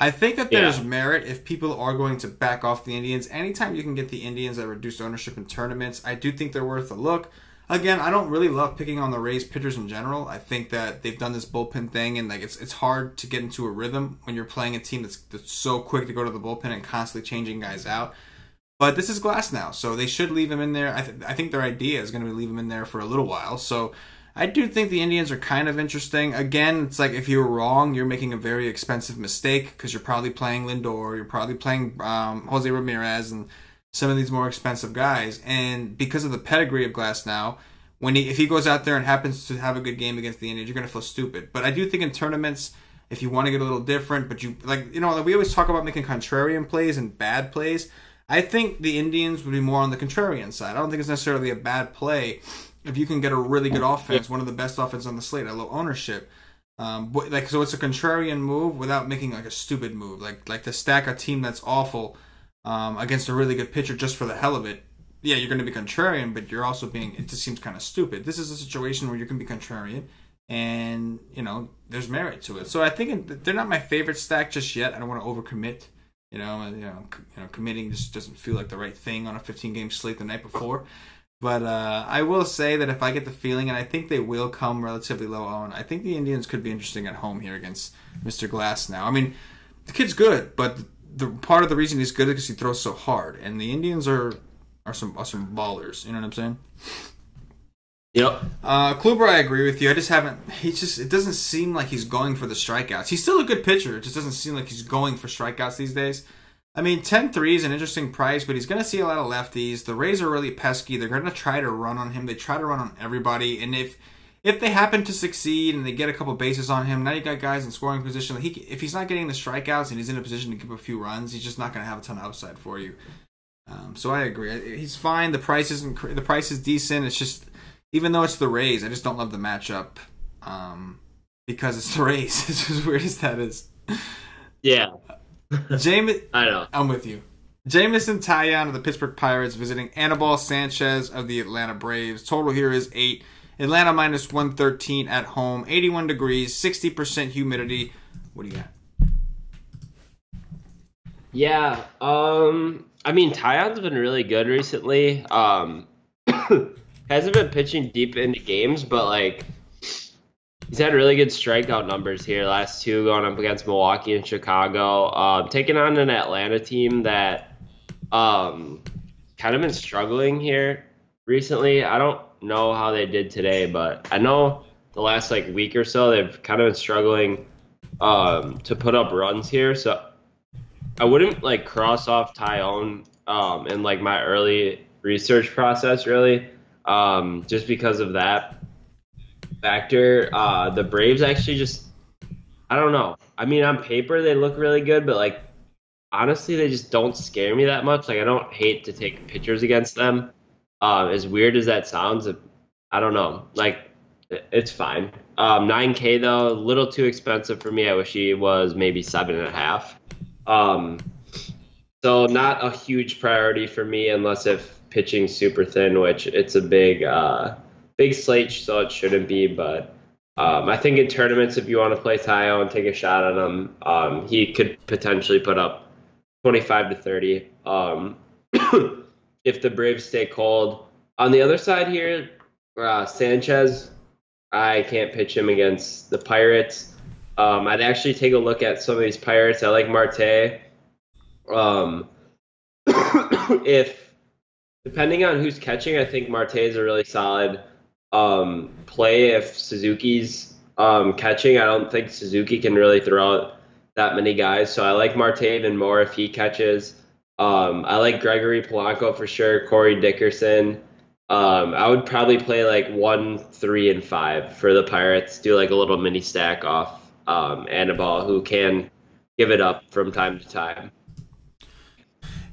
I think that there's merit if people are going to back off the Indians. Anytime you can get the Indians at reduced ownership in tournaments, I do think they're worth a look. Again, I don't really love picking on the Rays pitchers in general. I think that they've done this bullpen thing, and like it's hard to get into a rhythm when you're playing a team that's so quick to go to the bullpen and constantly changing guys out. But this is Glasnow, so they should leave him in there. I think their idea is going to be leave him in there for a little while. So I do think the Indians are kind of interesting. Again, it's like if you're wrong, you're making a very expensive mistake because you're probably playing Lindor, you're probably playing Jose Ramirez and some of these more expensive guys. And because of the pedigree of Glasnow, if he goes out there and happens to have a good game against the Indians, you're going to feel stupid. But I do think in tournaments, if you want to get a little different, but we always talk about making contrarian plays and bad plays. I think the Indians would be more on the contrarian side. I don't think it's necessarily a bad play if you can get a really good offense, one of the best offense on the slate at low ownership. So it's a contrarian move without making like a stupid move, like to stack a team that's awful against a really good pitcher just for the hell of it. Yeah, you're going to be contrarian, but you're also it just seems kind of stupid. This is a situation where you can be contrarian, and there's merit to it. So I think they're not my favorite stack just yet. I don't want to overcommit. Committing just doesn't feel like the right thing on a 15-game slate the night before. But I will say that if I get the feeling, and I think they will come relatively low on, I think the Indians could be interesting at home here against Mr. Glasnow. I mean, the kid's good, but the part of the reason he's good is because he throws so hard. And the Indians are some ballers. You know what I'm saying? Yep. Kluber, I agree with you. It doesn't seem like he's going for the strikeouts. He's still a good pitcher. It just doesn't seem like he's going for strikeouts these days. I mean, 10-3 is an interesting price, but he's going to see a lot of lefties. The Rays are really pesky. They're going to try to run on him. They try to run on everybody. And if if they happen to succeed and they get a couple bases on him, now you got guys in scoring position. Like if he's not getting the strikeouts and he's in a position to give a few runs, he's just not going to have a ton of upside for you. So I agree. He's fine. The price is decent. It's just, even though it's the Rays, I just don't love the matchup because it's the Rays. It's as weird as that is. Yeah. I know. I'm with you. Jameson Taillon of the Pittsburgh Pirates visiting Anibal Sanchez of the Atlanta Braves. Total here is 8. Atlanta minus 113 at home. 81 degrees, 60% humidity. What do you got? Yeah. I mean, Taillon's been really good recently. Hasn't been pitching deep into games, but like he's had really good strikeout numbers here. Last 2 going up against Milwaukee and Chicago. Taking on an Atlanta team that kind of been struggling here recently. I don't know how they did today, but I know the last like week or so they've kind of been struggling to put up runs here. So I wouldn't like cross off Taillon in like my early research process really, just because of that factor. The Braves actually just, I don't know. I mean, on paper they look really good, but like honestly they just don't scare me that much. Like I don't hate to take pitchers against them. As weird as that sounds, I don't know. Like it's fine. 9K though, a little too expensive for me. I wish he was maybe 7.5. So not a huge priority for me unless if pitching's super thin, which it's a big slate, so it shouldn't be. But I think in tournaments, if you want to play Taillon and take a shot at him, he could potentially put up 25 to 30 if the Braves stay cold. On the other side here, Sanchez, I can't pitch him against the Pirates. I'd actually take a look at some of these Pirates. I like Marte. If depending on who's catching, I think Marte is a really solid play. If Suzuki's catching, I don't think Suzuki can really throw out that many guys. So I like Marte even more if he catches. I like Gregory Polanco for sure. Corey Dickerson. I would probably play like 1, 3, and 5 for the Pirates. Do like a little mini stack off Anibal, who can give it up from time to time.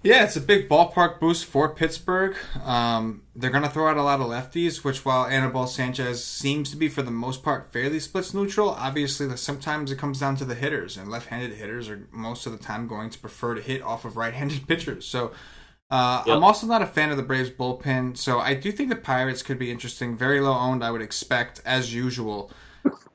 Yeah, it's a big ballpark boost for Pittsburgh. They're going to throw out a lot of lefties, which while Anibal Sanchez seems to be, for the most part, fairly splits neutral, obviously sometimes it comes down to the hitters, and left-handed hitters are most of the time going to prefer to hit off of right-handed pitchers. So I'm also not a fan of the Braves bullpen, so I do think the Pirates could be interesting. Very low owned, I would expect, as usual.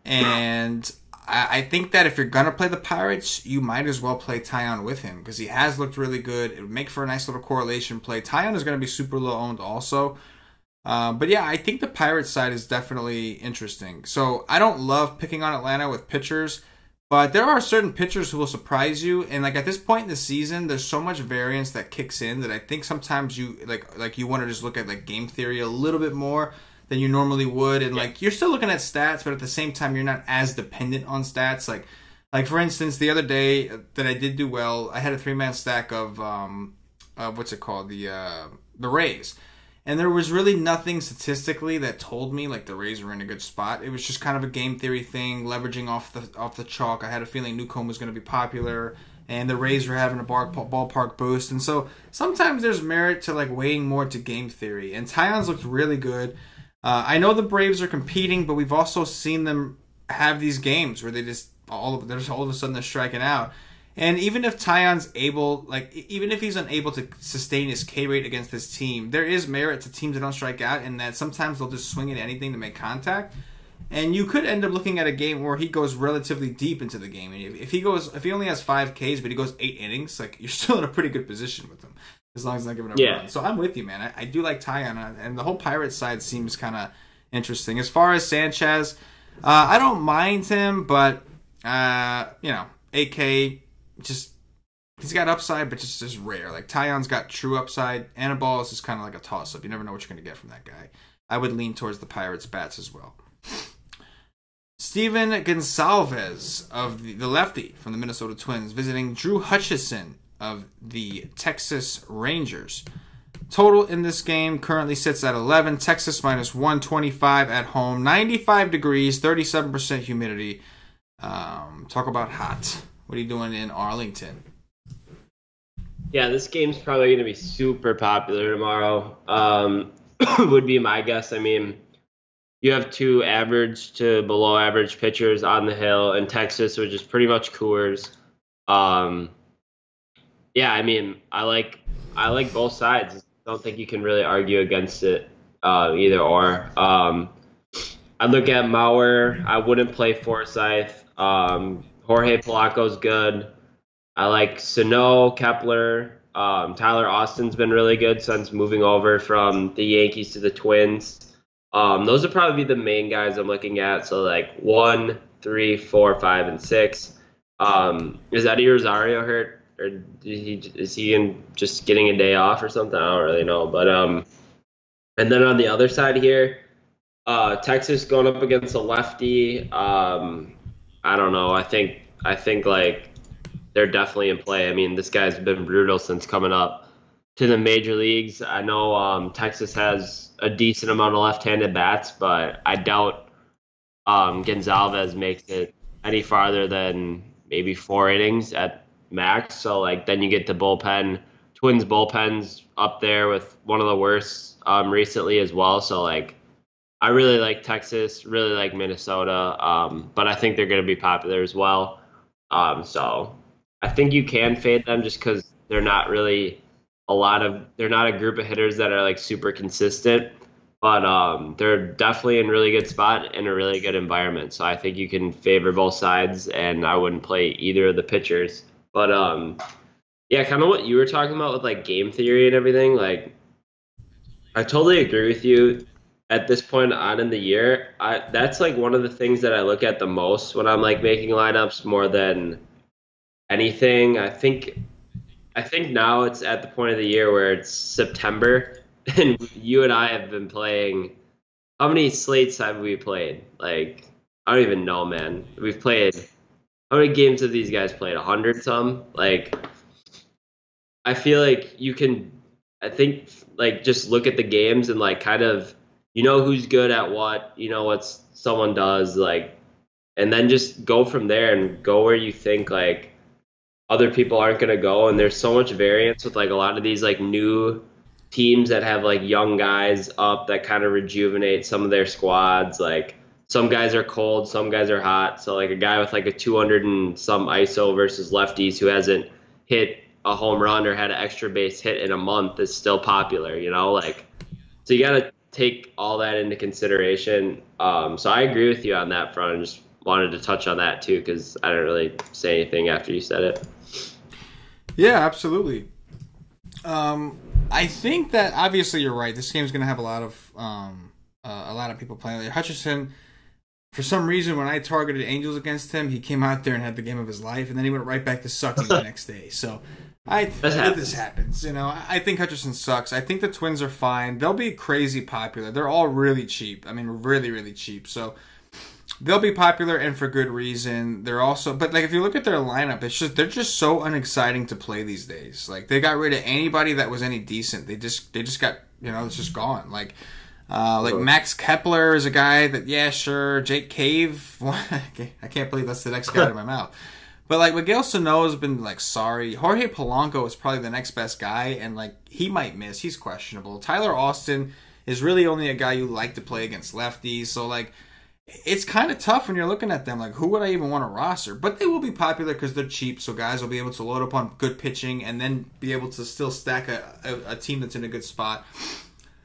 And I think that if you're going to play the Pirates, you might as well play Taillon with him because he has looked really good. It would make for a nice little correlation play. Taillon is going to be super low owned also. But yeah, I think the Pirates side is definitely interesting. So I don't love picking on Atlanta with pitchers, but there are certain pitchers who will surprise you. And like at this point in the season, there's so much variance that kicks in that I think sometimes you like you want to just look at like game theory a little bit more than you normally would, and like you're still looking at stats, but at the same time you're not as dependent on stats. Like for instance, the other day that I did do well, I had a 3-man stack of what's it called, the Rays, and there was really nothing statistically that told me like the Rays were in a good spot. It was just kind of a game theory thing, leveraging off the chalk. I had a feeling Newcomb was going to be popular, and the Rays were having a ballpark boost, and so sometimes there's merit to like weighing more to game theory. And Taillon's looked really good. I know the Braves are competing, but we've also seen them have these games where they just all of a sudden they're striking out. And even if Taillon's even if he's unable to sustain his K rate against this team, there is merit to teams that don't strike out, in that sometimes they'll just swing at anything to make contact. And you could end up looking at a game where he goes relatively deep into the game. And if he only has 5 Ks, but he goes 8 innings, like you're still in a pretty good position with him. As long as not giving up runs. So I'm with you, man. I do like Taillon, and the whole Pirates side seems kind of interesting. As far as Sanchez, I don't mind him, but 8K, just he's got upside, but just rare. Like Taillon's got true upside. Anibal is just kind of like a toss-up. You never know what you're going to get from that guy. I would lean towards the Pirates bats as well. Steven Gonsalves of the lefty from the Minnesota Twins visiting Drew Hutchison of the Texas Rangers. Total in this game currently sits at 11. Texas minus 125 at home. 95 degrees, 37% humidity. Talk about hot. What are you doing in Arlington? Yeah, this game's probably going to be super popular tomorrow. Would be my guess. I mean, you have two average to below average pitchers on the hill in Texas, which is pretty much Coors. Yeah, I mean, I like both sides. I don't think you can really argue against it either or. I look at Mauer. I wouldn't play Forsythe. Jorge Polanco's good. I like Sano, Kepler. Tyler Austin's been really good since moving over from the Yankees to the Twins. Those would probably be the main guys I'm looking at. So like 1, 3, 4, 5, and 6. Is Eddie Rosario hurt? Or is he just getting a day off or something? I don't really know. But and then on the other side here, Texas going up against a lefty. I don't know. I think like they're definitely in play. I mean, this guy's been brutal since coming up to the major leagues. I know Texas has a decent amount of left-handed bats, but I doubt Gonzalez makes it any farther than maybe 4 innings at max. So like then you get the bullpen. Twins bullpen's up there with one of the worst recently as well. So like I really like Texas, really like Minnesota, but I think they're going to be popular as well. So I think you can fade them just because they're not really they're not a group of hitters that are like super consistent, but they're definitely in a really good spot in a really good environment. So I think you can favor both sides, and I wouldn't play either of the pitchers. But yeah, kind of what you were talking about with like game theory and everything. Like, I totally agree with you. At this point on in the year, that's like one of the things that I look at the most when I'm like making lineups more than anything. I think now it's at the point of the year where it's September, and you and I have been playing. How many slates have we played? Like, I don't even know, man. We've played. How many games have these guys played? 100 some? Like, I feel like you can. I think like just look at the games and like kind of. You know who's good at what, you know what someone does, like, and then just go from there and go where you think like other people aren't gonna go. And there's so much variance with like a lot of these like new teams that have like young guys up that kind of rejuvenate some of their squads. Like some guys are cold, some guys are hot. So like a guy with like a 200 and some ISO versus lefties who hasn't hit a home run or had an extra base hit in a month is still popular, you know, like, so you gotta take all that into consideration. So I agree with you on that front. I just wanted to touch on that too because I didn't really say anything after you said it. Yeah, absolutely. I think that obviously you're right. This game's going to have a lot of people playing. Hutchinson, for some reason, when I targeted Angels against him, he came out there and had the game of his life, and then he went right back to sucking the next day. So this happens. You know, I think Hutchinson sucks. I think the Twins are fine. They'll be crazy popular. They're all really cheap. I mean, really, really cheap. So they'll be popular and for good reason. They're also, but like if you look at their lineup, they're just so unexciting to play these days. Like they got rid of anybody that was any decent. They just got, you know, it's just gone. Like Max Kepler is a guy that, yeah, sure. Jake Cave, I can't believe that's the next guy out of my mouth. But like Miguel Sano has been like sorry. Jorge Polanco is probably the next best guy, and like he might miss. He's questionable. Tyler Austin is really only a guy you like to play against lefties. So like it's kind of tough when you're looking at them. Like who would I even want to roster? But they will be popular because they're cheap. So guys will be able to load up on good pitching and then be able to still stack a team that's in a good spot.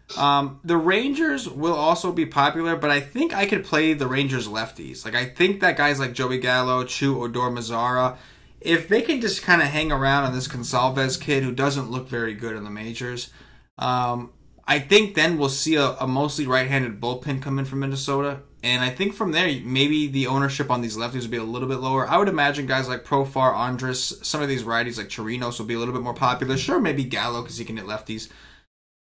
The Rangers will also be popular, but I think I could play the Rangers lefties. Like I think that guys like Joey Gallo, Chu, Odor, Mazzara, if they can just kind of hang around on this Gonsalves kid who doesn't look very good in the majors, I think then we'll see a mostly right-handed bullpen come in from Minnesota. And I think from there, maybe the ownership on these lefties will be a little bit lower. I would imagine guys like Profar, Andrus, some of these righties like Chirinos will be a little bit more popular. Sure, maybe Gallo because he can hit lefties.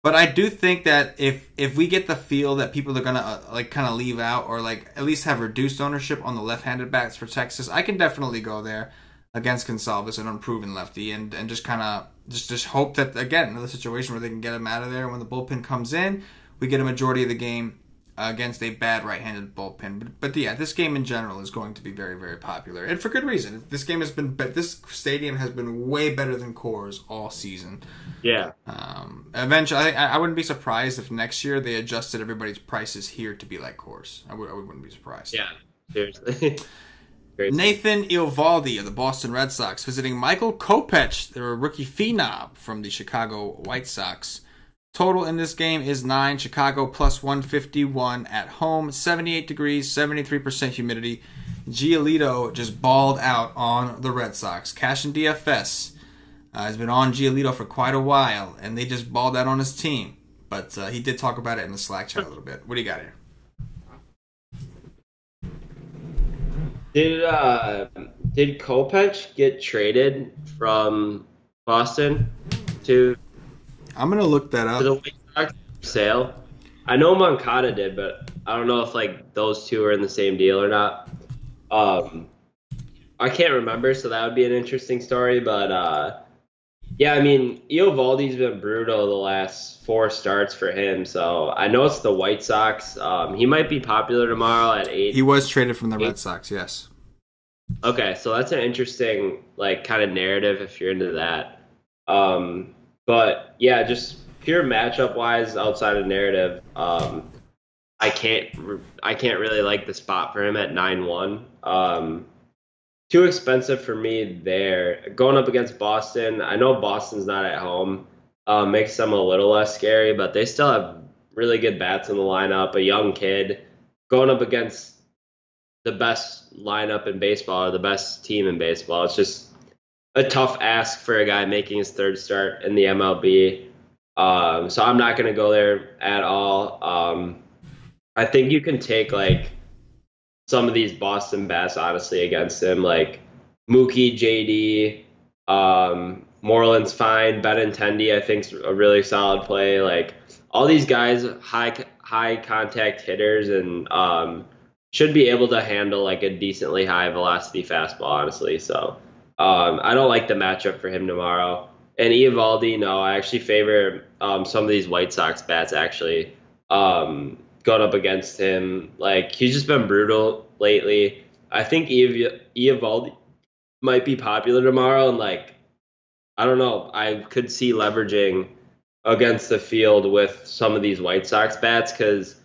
But I do think that if we get the feel that people are going to like kind of leave out or like at least have reduced ownership on the left-handed bats for Texas, I can definitely go there against Gonsalves, an unproven lefty, and just kind of Just hope that, again, another situation where they can get him out of there. When the bullpen comes in, we get a majority of the game against a bad right-handed bullpen. But yeah, this game in general is going to be very, very popular, and for good reason. This stadium has been way better than Coors all season. Yeah. Eventually, I wouldn't be surprised if next year they adjusted everybody's prices here to be like Coors. I wouldn't be surprised. Yeah, seriously. Nathan Eovaldi of the Boston Red Sox visiting Michael Kopech, the rookie phenom from the Chicago White Sox. Total in this game is 9. Chicago plus 151 at home. 78 degrees, 73% humidity. Giolito just balled out on the Red Sox. Cash and DFS has been on Giolito for quite a while, and they just balled out on his team. But he did talk about it in the Slack chat a little bit. What do you got here? Did Kopech get traded from Boston to? I'm gonna look that up. To the White Sox for sale. I know Moncada did, but I don't know if like those two are in the same deal or not. I can't remember, so that would be an interesting story. But yeah, I mean, Eovaldi's been brutal the last 4 starts for him. So I know it's the White Sox. He might be popular tomorrow at 8. He was traded from the Red Sox, yes. Okay, so that's an interesting like kind of narrative if you're into that. But yeah, just pure matchup wise, outside of narrative, I can't really like the spot for him at 9-1. Too expensive for me there. Going up against Boston, I know Boston's not at home, makes them a little less scary, but they still have really good bats in the lineup. A young kid going up against the best lineup in baseball or the best team in baseball. It's just a tough ask for a guy making his 3rd start in the MLB. So I'm not going to go there at all. I think you can take like some of these Boston bats, honestly, against him, like Mookie, JD, Moreland's fine, Benintendi, I think, is a really solid play. Like all these guys, high contact hitters, and should be able to handle like a decently high velocity fastball, honestly. So I don't like the matchup for him tomorrow. And Eovaldi, no, I actually favor some of these White Sox bats actually going up against him. Like he's just been brutal lately. I think Eovaldi might be popular tomorrow, and like I don't know, I could see leveraging against the field with some of these White Sox bats because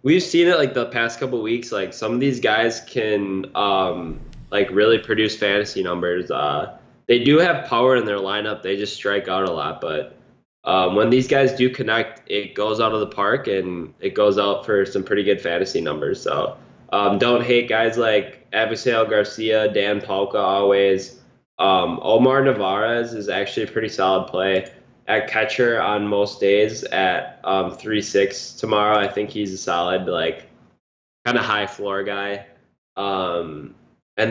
we've seen it like the past couple of weeks. Like some of these guys can like really produce fantasy numbers. They do have power in their lineup. They just strike out a lot. But when these guys do connect, it goes out of the park and it goes out for some pretty good fantasy numbers. So don't hate guys like Abisail Garcia, Dan Palka always. Omar Narvaez is actually a pretty solid play at catcher on most days at 3-6 tomorrow. I think he's a solid, like, kind of high floor guy. And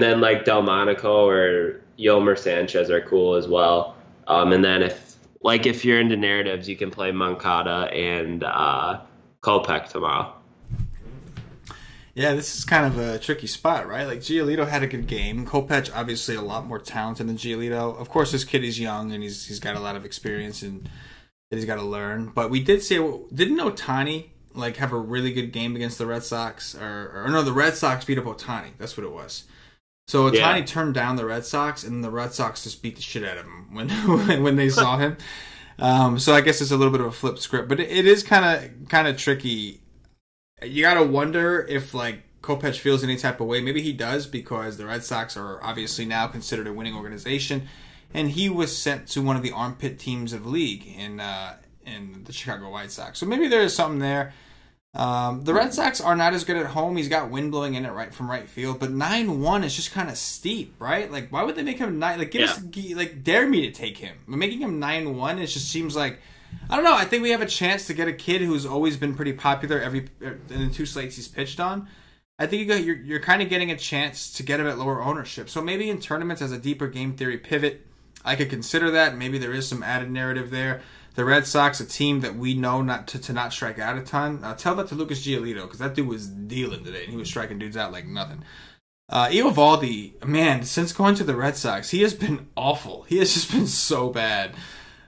then like Delmonico or Yolmer Sanchez are cool as well. And then if you're into narratives, you can play Moncada and Kopech tomorrow. Yeah, this is kind of a tricky spot, right? Like Giolito had a good game. Kopech obviously a lot more talented than Giolito. Of course, this kid is young and he's got a lot of experience and that he's got to learn. But we did say, didn't Ohtani like have a really good game against the Red Sox? Or no, the Red Sox beat up Ohtani. That's what it was. So Ohtani turned down the Red Sox, and the Red Sox just beat the shit out of him when they saw him. So I guess it's a little bit of a flip script, but it is kind of tricky. You gotta wonder if like Kopech feels any type of way. Maybe he does because the Red Sox are obviously now considered a winning organization, and he was sent to one of the armpit teams of the league in the Chicago White Sox. So maybe there is something there. The Red Sox are not as good at home. He's got wind blowing in it right from right field, but 9-1 is just kind of steep, right? Like, why would they make him 9? Like, dare me to take him. Making him 9-1, it just seems like, I don't know. I think we have a chance to get a kid who's always been pretty popular in the 2 slates he's pitched on. I think you're kind of getting a chance to get him at lower ownership. So maybe in tournaments as a deeper game theory pivot, I could consider that. Maybe there is some added narrative there. The Red Sox, a team that we know not to not strike out a ton. Tell that to Lucas Giolito, because that dude was dealing today, and he was striking dudes out like nothing. Eovaldi, man, since going to the Red Sox, he has been awful. He has just been so bad.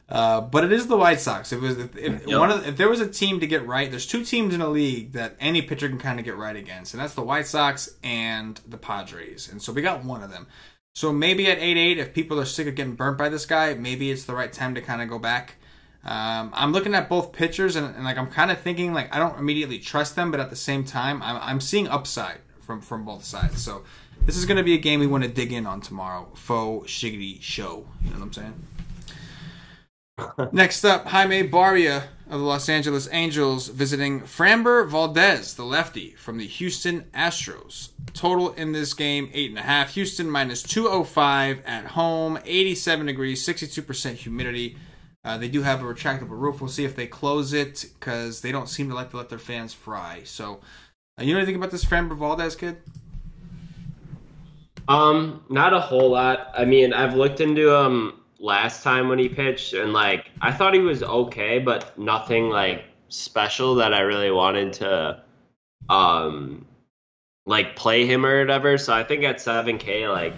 But it is the White Sox. If there was a team to get right, there's two teams in the league that any pitcher can kind of get right against, and that's the White Sox and the Padres. And so we got one of them. So maybe at 8-8, if people are sick of getting burnt by this guy, maybe it's the right time to kind of go back. I'm looking at both pitchers, and like I'm kind of thinking like I don't immediately trust them, but at the same time, I'm seeing upside from both sides. So this is going to be a game we want to dig in on tomorrow. Faux shiggity show. You know what I'm saying? Next up, Jaime Barria of the Los Angeles Angels visiting Framber Valdez, the lefty from the Houston Astros. Total in this game, 8.5. Houston minus 205 at home, 87 degrees, 62% humidity. They do have a retractable roof. We'll see if they close it because they don't seem to like to let their fans fry. So, you know anything about this Framber Valdez kid? Not a whole lot. I mean, I've looked into last time when he pitched, and like I thought he was okay, but nothing like special that I really wanted to like play him or whatever. So I think at 7K, like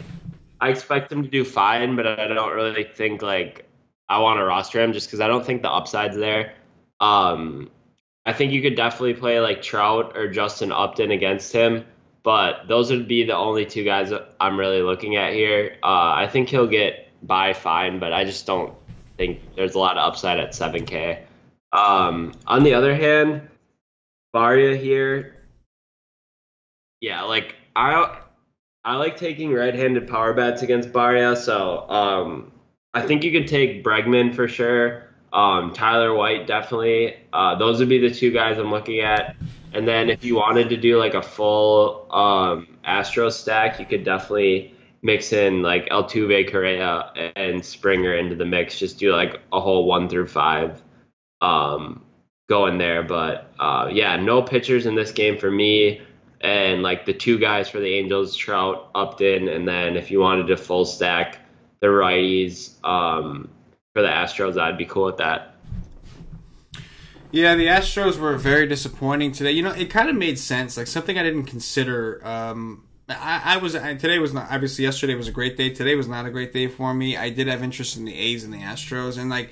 I expect him to do fine, but I don't really think like I want to roster him just because I don't think the upside's there. I think you could definitely play like Trout or Justin Upton against him, but those would be the only two guys that I'm really looking at here. I think he'll get by fine, but I just don't think there's a lot of upside at 7K. On the other hand, Barria here, yeah, like I like taking right-handed power bats against Barria, so I think you could take Bregman for sure. Tyler White definitely. Those would be the two guys I'm looking at. And then if you wanted to do like a full Astros stack, you could definitely mix in like Altuve, Correa, and Springer into the mix. Just do like a whole 1 through 5 going there. But yeah, no pitchers in this game for me. And like the two guys for the Angels, Trout, Upton, and then if you wanted to full stack the righties for the Astros, I'd be cool with that. Yeah, the Astros were very disappointing today. You know, it kind of made sense. Like something I didn't consider. Today was not, obviously yesterday was a great day. Today was not a great day for me. I did have interest in the A's and the Astros, and like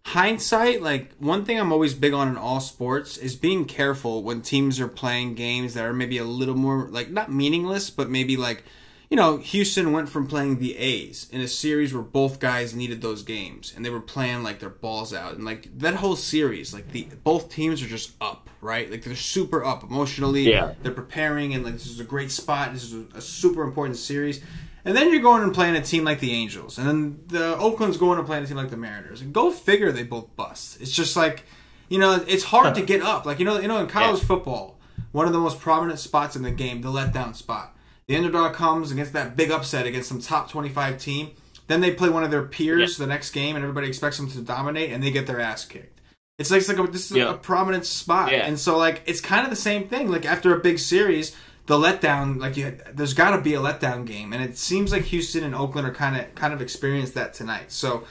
hindsight, like one thing I'm always big on in all sports is being careful when teams are playing games that are maybe a little more like not meaningless, but maybe like, you know, Houston went from playing the A's in a series where both guys needed those games and they were playing like their balls out, and like that whole series, like both teams are just up, right? Like they're super up emotionally. Yeah. They're preparing, and like this is a great spot. This is a super important series. And then you're going and playing a team like the Angels, and then the Oakland's going and playing a team like the Mariners. And go figure, they both bust. It's just like, you know, it's hard to get up. Like you know, in college football, one of the most prominent spots in the game, the letdown spot. The underdog comes against that big upset against some top 25 team. Then they play one of their peers the next game, and everybody expects them to dominate, and they get their ass kicked. It's like this is a prominent spot, and so like it's kind of the same thing. Like after a big series, the letdown, like there's got to be a letdown game, and it seems like Houston and Oakland are kind of experienced that tonight. So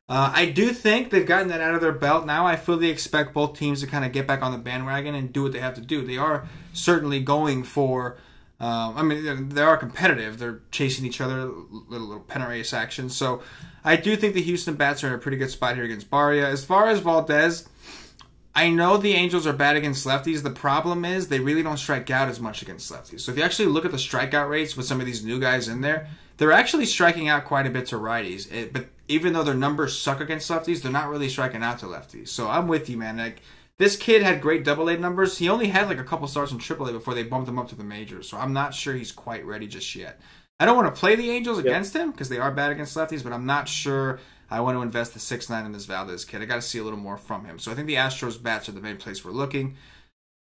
I do think they've gotten that out of their belt. Now I fully expect both teams to kind of get back on the bandwagon and do what they have to do. They are certainly going for. I mean, they are competitive. They're chasing each other, little pennant race action. So I do think the Houston Bats are in a pretty good spot here against Barria. As far as Valdez, I know the Angels are bad against lefties. The problem is they really don't strike out as much against lefties. So if you actually look at the strikeout rates with some of these new guys in there, they're actually striking out quite a bit to righties. But even though their numbers suck against lefties, they're not really striking out to lefties. So I'm with you, man. Like, this kid had great Double-A numbers. He only had like a couple starts in Triple-A before they bumped him up to the majors. So I'm not sure he's quite ready just yet. I don't want to play the Angels against him because they are bad against lefties, but I'm not sure I want to invest the 6.9 in this Valdez kid. I got to see a little more from him. So I think the Astros bats are the main place we're looking.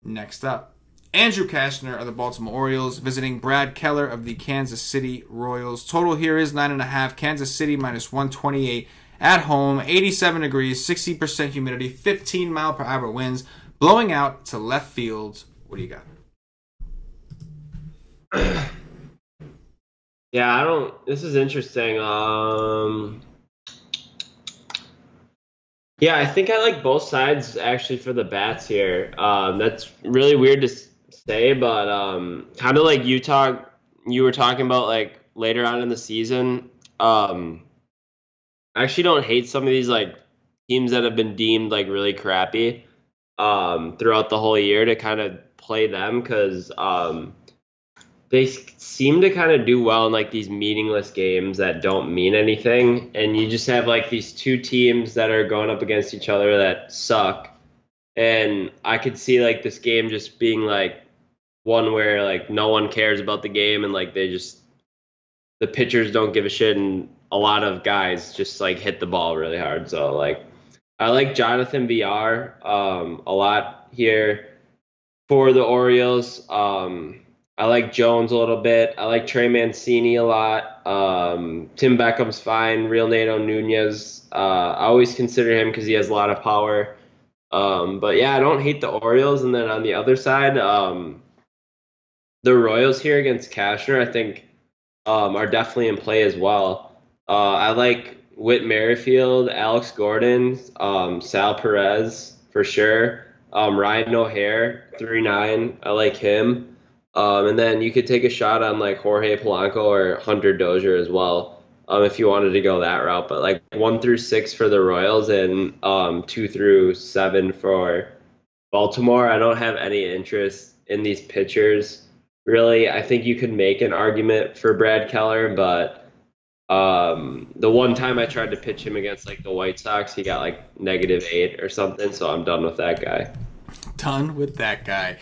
Next up, Andrew Kashner of the Baltimore Orioles visiting Brad Keller of the Kansas City Royals. Total here is 9.5. Kansas City minus 128. At home, 87 degrees, 60% humidity, 15 mile per hour winds, blowing out to left field. What do you got? Yeah, this is interesting. Yeah, I think I like both sides actually for the bats here. That's really weird to say, but kind of like you were talking about like later on in the season. I actually don't hate some of these like teams that have been deemed like really crappy throughout the whole year to kind of play them because they seem to kind of do well in like these meaningless games that don't mean anything, and you just have like these two teams that are going up against each other that suck. And I could see like this game just being like one where like no one cares about the game and like the pitchers don't give a shit and a lot of guys just like hit the ball really hard. So like I like Jonathan VR a lot here for the Orioles. I like Jones a little bit. I like Trey Mancini a lot. Tim Beckham's fine. Real Nato Nunez. I always consider him because he has a lot of power. But yeah, I don't hate the Orioles. And then on the other side, the Royals here against Cashner, I think, are definitely in play as well. I like Whit Merrifield, Alex Gordon, Sal Perez for sure. Ryan O'Hare, 3.9. I like him. And then you could take a shot on like Jorge Polanco or Hunter Dozier as well, if you wanted to go that route. But like 1 through 6 for the Royals and 2 through 7 for Baltimore. I don't have any interest in these pitchers. Really, I think you could make an argument for Brad Keller, but the one time I tried to pitch him against like the White Sox, he got like -8 or something. So I'm done with that guy. Done with that guy.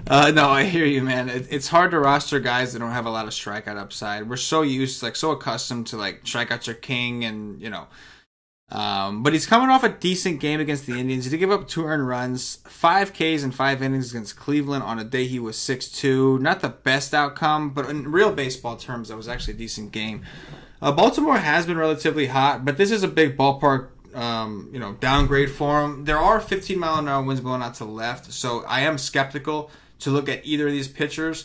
No, I hear you, man. It's hard to roster guys that don't have a lot of strikeout upside. We're so used, like, so accustomed to like strikeouts are king, and but he's coming off a decent game against the Indians. He did give up 2 earned runs, 5 Ks in 5 innings against Cleveland on a day he was 6-2. Not the best outcome, but in real baseball terms, that was actually a decent game. Baltimore has been relatively hot, but this is a big ballpark, downgrade for him. There are 15-mile-an-hour winds blowing out to the left, so I am skeptical to look at either of these pitchers.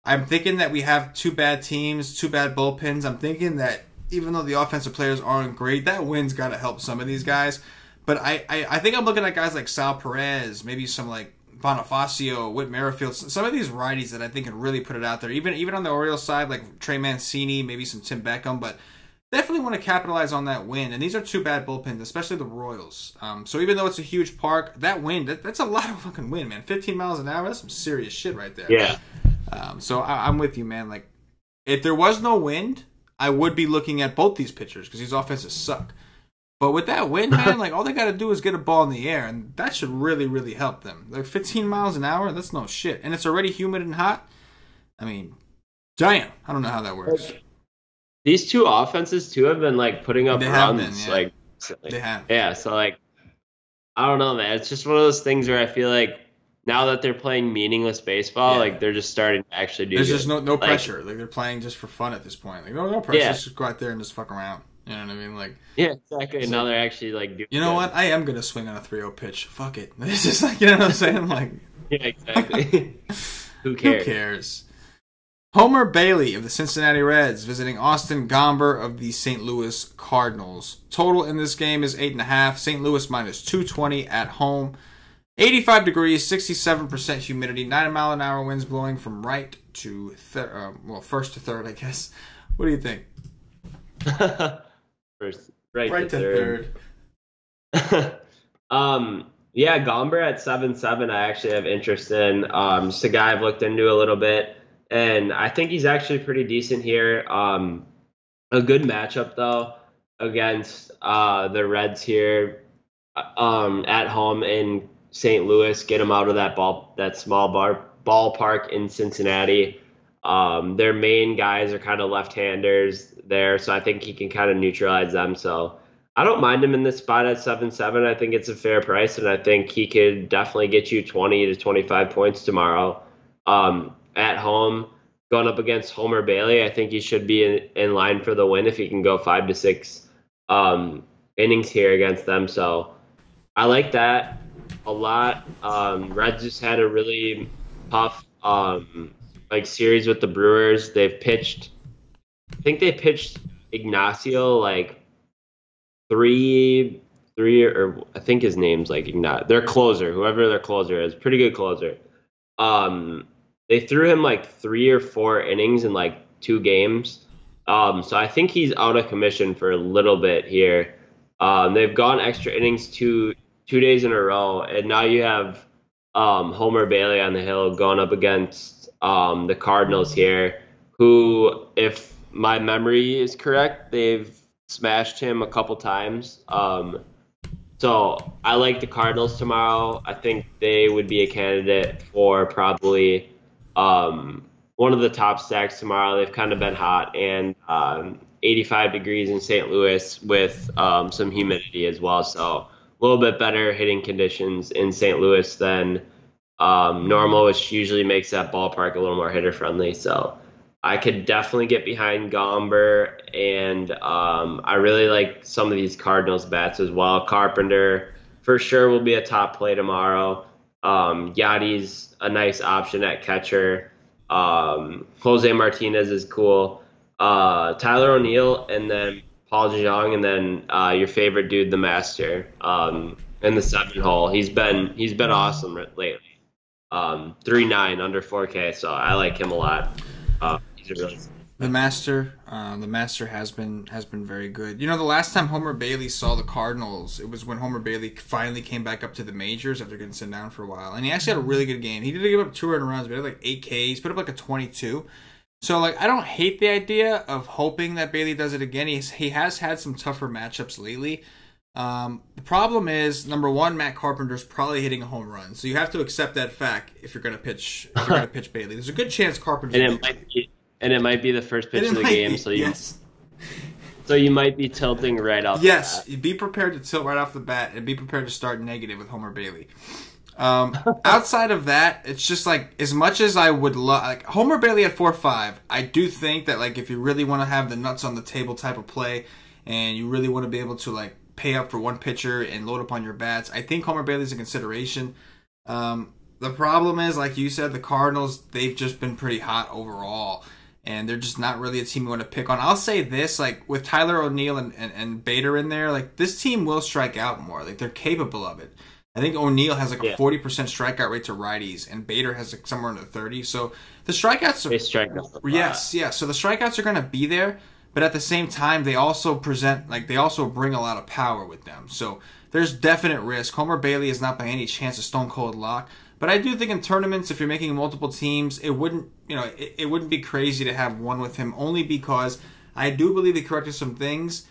I'm thinking that we have 2 bad teams, 2 bad bullpens. I'm thinking that even though the offensive players aren't great, that wind's got to help some of these guys. But I think I'm looking at guys like Sal Perez, maybe some like Bonifacio, Whit Merrifield, some of these righties that I think can really put it out there. Even on the Orioles side, like Trey Mancini, maybe some Tim Beckham, but definitely want to capitalize on that wind. And these are 2 bad bullpens, especially the Royals. So even though it's a huge park, that wind, that's a lot of fucking wind, man. 15 miles an hour, that's some serious shit right there. Yeah. So I'm with you, man. Like, if there was no wind, I would be looking at both these pitchers because these offenses suck. But with that wind, man, like all they got to do is get a ball in the air, and that should really, really help them. Like 15 miles an hour, that's no shit. And it's already humid and hot. I mean, damn, I don't know how that works. These 2 offenses too have been like putting up runs, yeah. like they have. Yeah, so like I don't know, man. It's just one of those things where I feel like now that they're playing meaningless baseball, like they're just starting to actually do. There's good. just no pressure. Like they're playing just for fun at this point. Like no pressure. Yeah. Just go out there and just fuck around. You know what I mean? Like yeah, exactly. Now they're actually like doing. You know what? I am gonna swing on a 3-0 pitch. Fuck it. It's just like, you know what I'm saying? Like yeah, exactly. Who cares? Who cares? Homer Bailey of the Cincinnati Reds visiting Austin Gomber of the St. Louis Cardinals. Total in this game is 8.5. St. Louis -220 at home. 85 degrees, 67% humidity, 9-mile-an-hour winds blowing from right to first to third, I guess. What do you think? right to third. Yeah, Gomber at 7.7 I actually have interest in. Just a guy I've looked into a little bit, and I think he's actually pretty decent here. A good matchup though against the Reds here at home in St. Louis. Get him out of that small ballpark in Cincinnati. Their main guys are kind of left-handers there, so I think he can kind of neutralize them. So I don't mind him in this spot at 7.7. I think it's a fair price, and I think he could definitely get you 20 to 25 points tomorrow. At home, going up against Homer Bailey, I think he should be in line for the win if he can go 5 to 6 innings here against them. So I like that a lot. Reds just had a really tough series with the Brewers. I think they pitched Ignacio like three or I think his name's like Ignacio. Their closer, whoever their closer is, pretty good closer. They threw him like 3 or 4 innings in like 2 games. So I think he's out of commission for a little bit here. They've gone extra innings two days in a row, and now you have Homer Bailey on the hill going up against the Cardinals here, who, if my memory is correct, they've smashed him a couple times. So I like the Cardinals tomorrow. I think they would be a candidate for probably one of the top stacks tomorrow. They've kind of been hot, and 85 degrees in St. Louis with some humidity as well. So a little bit better hitting conditions in St. Louis than normal, which usually makes that ballpark a little more hitter friendly. So I could definitely get behind Gomber, and I really like some of these Cardinals bats as well. Carpenter for sure will be a top play tomorrow. Yachty's a nice option at catcher. Jose Martinez is cool. Tyler O'Neill, and then Paul DeJong, and then your favorite dude, the Master, in the 7-hole. He's been awesome lately. 3.9 under 4K, so I like him a lot. He's a really the Master has been very good. You know, the last time Homer Bailey saw the Cardinals, it was when Homer Bailey finally came back up to the majors after getting sent down for a while, and he actually had a really good game. He didn't give up 2 earned runs, but he had like 8 Ks, put up like a 22. So, like, I don't hate the idea of hoping that Bailey does it again. He has had some tougher matchups lately. The problem is, number one, Matt Carpenter's probably hitting a home run, so you have to accept that fact if you're going to pitch. If you're going to pitch Bailey, there's a good chance Carpenter's. And it might be the first pitch of the game, so you might be tilting right off. Yes, the bat. Be prepared to tilt right off the bat, and be prepared to start negative with Homer Bailey. Outside of that, it's just like, as much as I would love, like, Homer Bailey at 4.5, I do think that, like, if you really want to have the nuts on the table type of play, and you really want to be able to, like, pay up for one pitcher and load up on your bats, I think Homer Bailey's a consideration. The problem is, like you said, the Cardinals, they've just been pretty hot overall, and they're just not really a team you want to pick on. I'll say this, like, with Tyler O'Neill and Bader in there, like, this team will strike out more. Like, they're capable of it. I think O'Neill has like a 40% strikeout rate to righties, and Bader has like somewhere in the 30s. So the strikeouts are... They strike out. Yes. So the strikeouts are going to be there, but at the same time, they also bring a lot of power with them. So there's definite risk. Homer Bailey is not by any chance a stone cold lock, but I do think in tournaments, if you're making multiple teams, it wouldn't be crazy to have one with him, only because I do believe he corrected some things.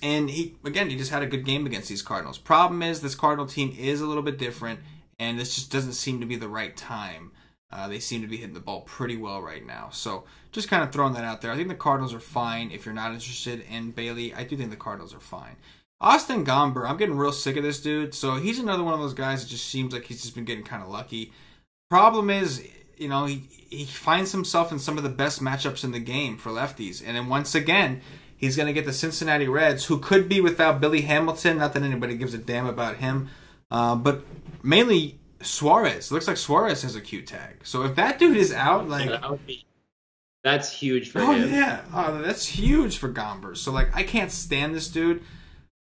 And he just had a good game against these Cardinals. Problem is, this Cardinal team is a little bit different, and this just doesn't seem to be the right time. They seem to be hitting the ball pretty well right now. So just kind of throwing that out there. I think the Cardinals are fine if you're not interested in Bailey. I do think the Cardinals are fine. Austin Gomber, I'm getting real sick of this dude. So he's another one of those guys that just seems like he's just been getting kind of lucky. Problem is, you know, he finds himself in some of the best matchups in the game for lefties. And then once again, he's going to get the Cincinnati Reds, who could be without Billy Hamilton. Not that anybody gives a damn about him. But mainly Suarez. It looks like Suarez has a Q tag. So if that dude is out, like... That's huge for him. Yeah. That's huge for Gomber. So, like, I can't stand this dude.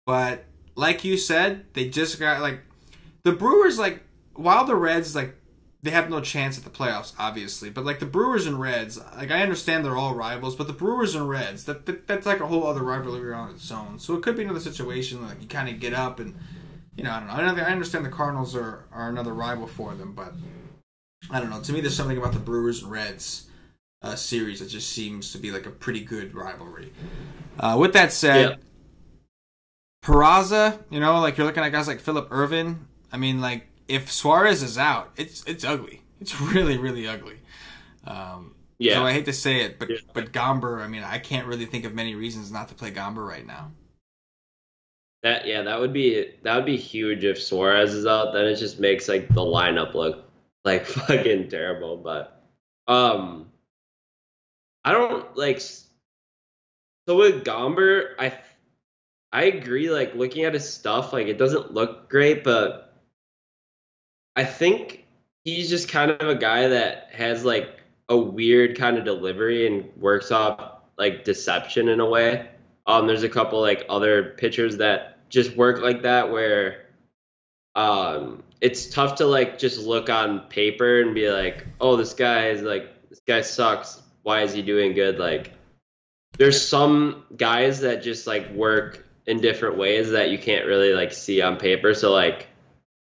But like you said, they just got, like... The Brewers, like, while the Reds, like, they have no chance at the playoffs, obviously. But, like, the Brewers and Reds, like, I understand they're all rivals, but the Brewers and Reds, that's like a whole other rivalry on its own. So it could be another situation, like, you kind of get up and, you know, I don't know. I understand the Cardinals are another rival for them, but I don't know. To me, there's something about the Brewers and Reds series that just seems to be, like, a pretty good rivalry. With that said, Peraza, you know, like, you're looking at guys like Phillip Ervin. I mean, like, if Suarez is out, it's ugly. It's really, really ugly. So I hate to say it, but Gomber, I mean, I can't really think of many reasons not to play Gomber right now. That would be huge if Suarez is out. Then it just makes, like, the lineup look like fucking terrible. But I don't like. So with Gomber, I agree. Like, looking at his stuff, like, it doesn't look great, but I think he's just kind of a guy that has, like, a weird kind of delivery and works off, like, deception in a way. There's a couple, like, other pitchers that just work like that, where it's tough to, like, just look on paper and be like, oh, this guy sucks. Why is he doing good? Like, there's some guys that just, like, work in different ways that you can't really like see on paper. So like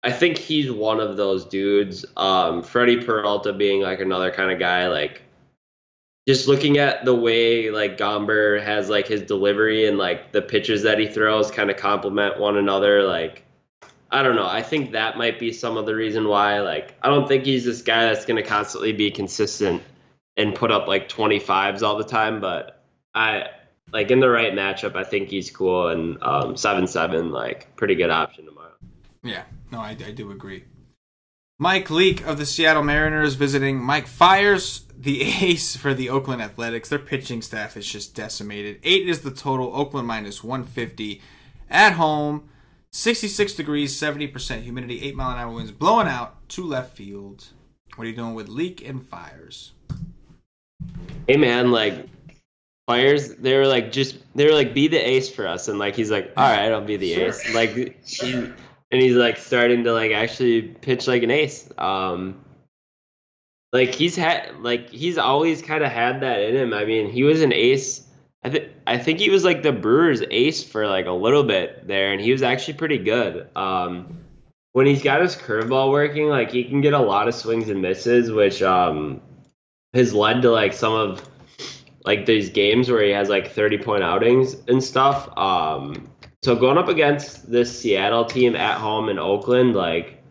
I think he's one of those dudes. Freddie Peralta being like another kind of guy, like just looking at the way like Gomber has like his delivery and like the pitches that he throws kind of complement one another. Like, I don't know. I think that might be some of the reason why. Like, I don't think he's this guy that's going to constantly be consistent and put up like 25s all the time. But I like in the right matchup, I think he's cool. And 7-7, like, pretty good option tomorrow. Yeah, no, I do agree. Mike Leake of the Seattle Mariners visiting Mike Fiers, the ace for the Oakland Athletics. Their pitching staff is just decimated. 8 is the total. Oakland minus 150 at home. 66 degrees, 70% humidity, 8-mile-an-hour winds blowing out to left field. What are you doing with Leake and Fiers? Hey man, like Fiers, they were like be the ace for us, and like he's like, all right, I'll be the ace. Like he's like starting to like actually pitch like an ace. Like he's always kind of had that in him. I mean, he was an ace. I think he was like the Brewers ace for like a little bit there, and he was actually pretty good. When he's got his curveball working, like he can get a lot of swings and misses, which has led to like some of like these games where he has like 30-point outings and stuff. So going up against this Seattle team at home in Oakland, like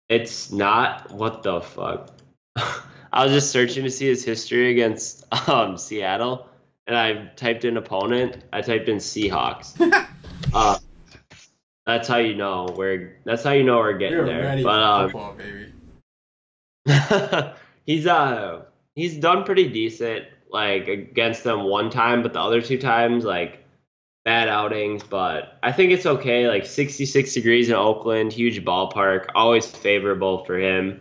it's not what the fuck. I was just searching to see his history against Seattle, and I typed in opponent. I typed in Seahawks. That's how you know we're getting You're there. ready But for football, baby. he's done pretty decent like against them one time, but the other 2 times like bad outings. But I think it's okay. Like 66 degrees in Oakland, huge ballpark, always favorable for him.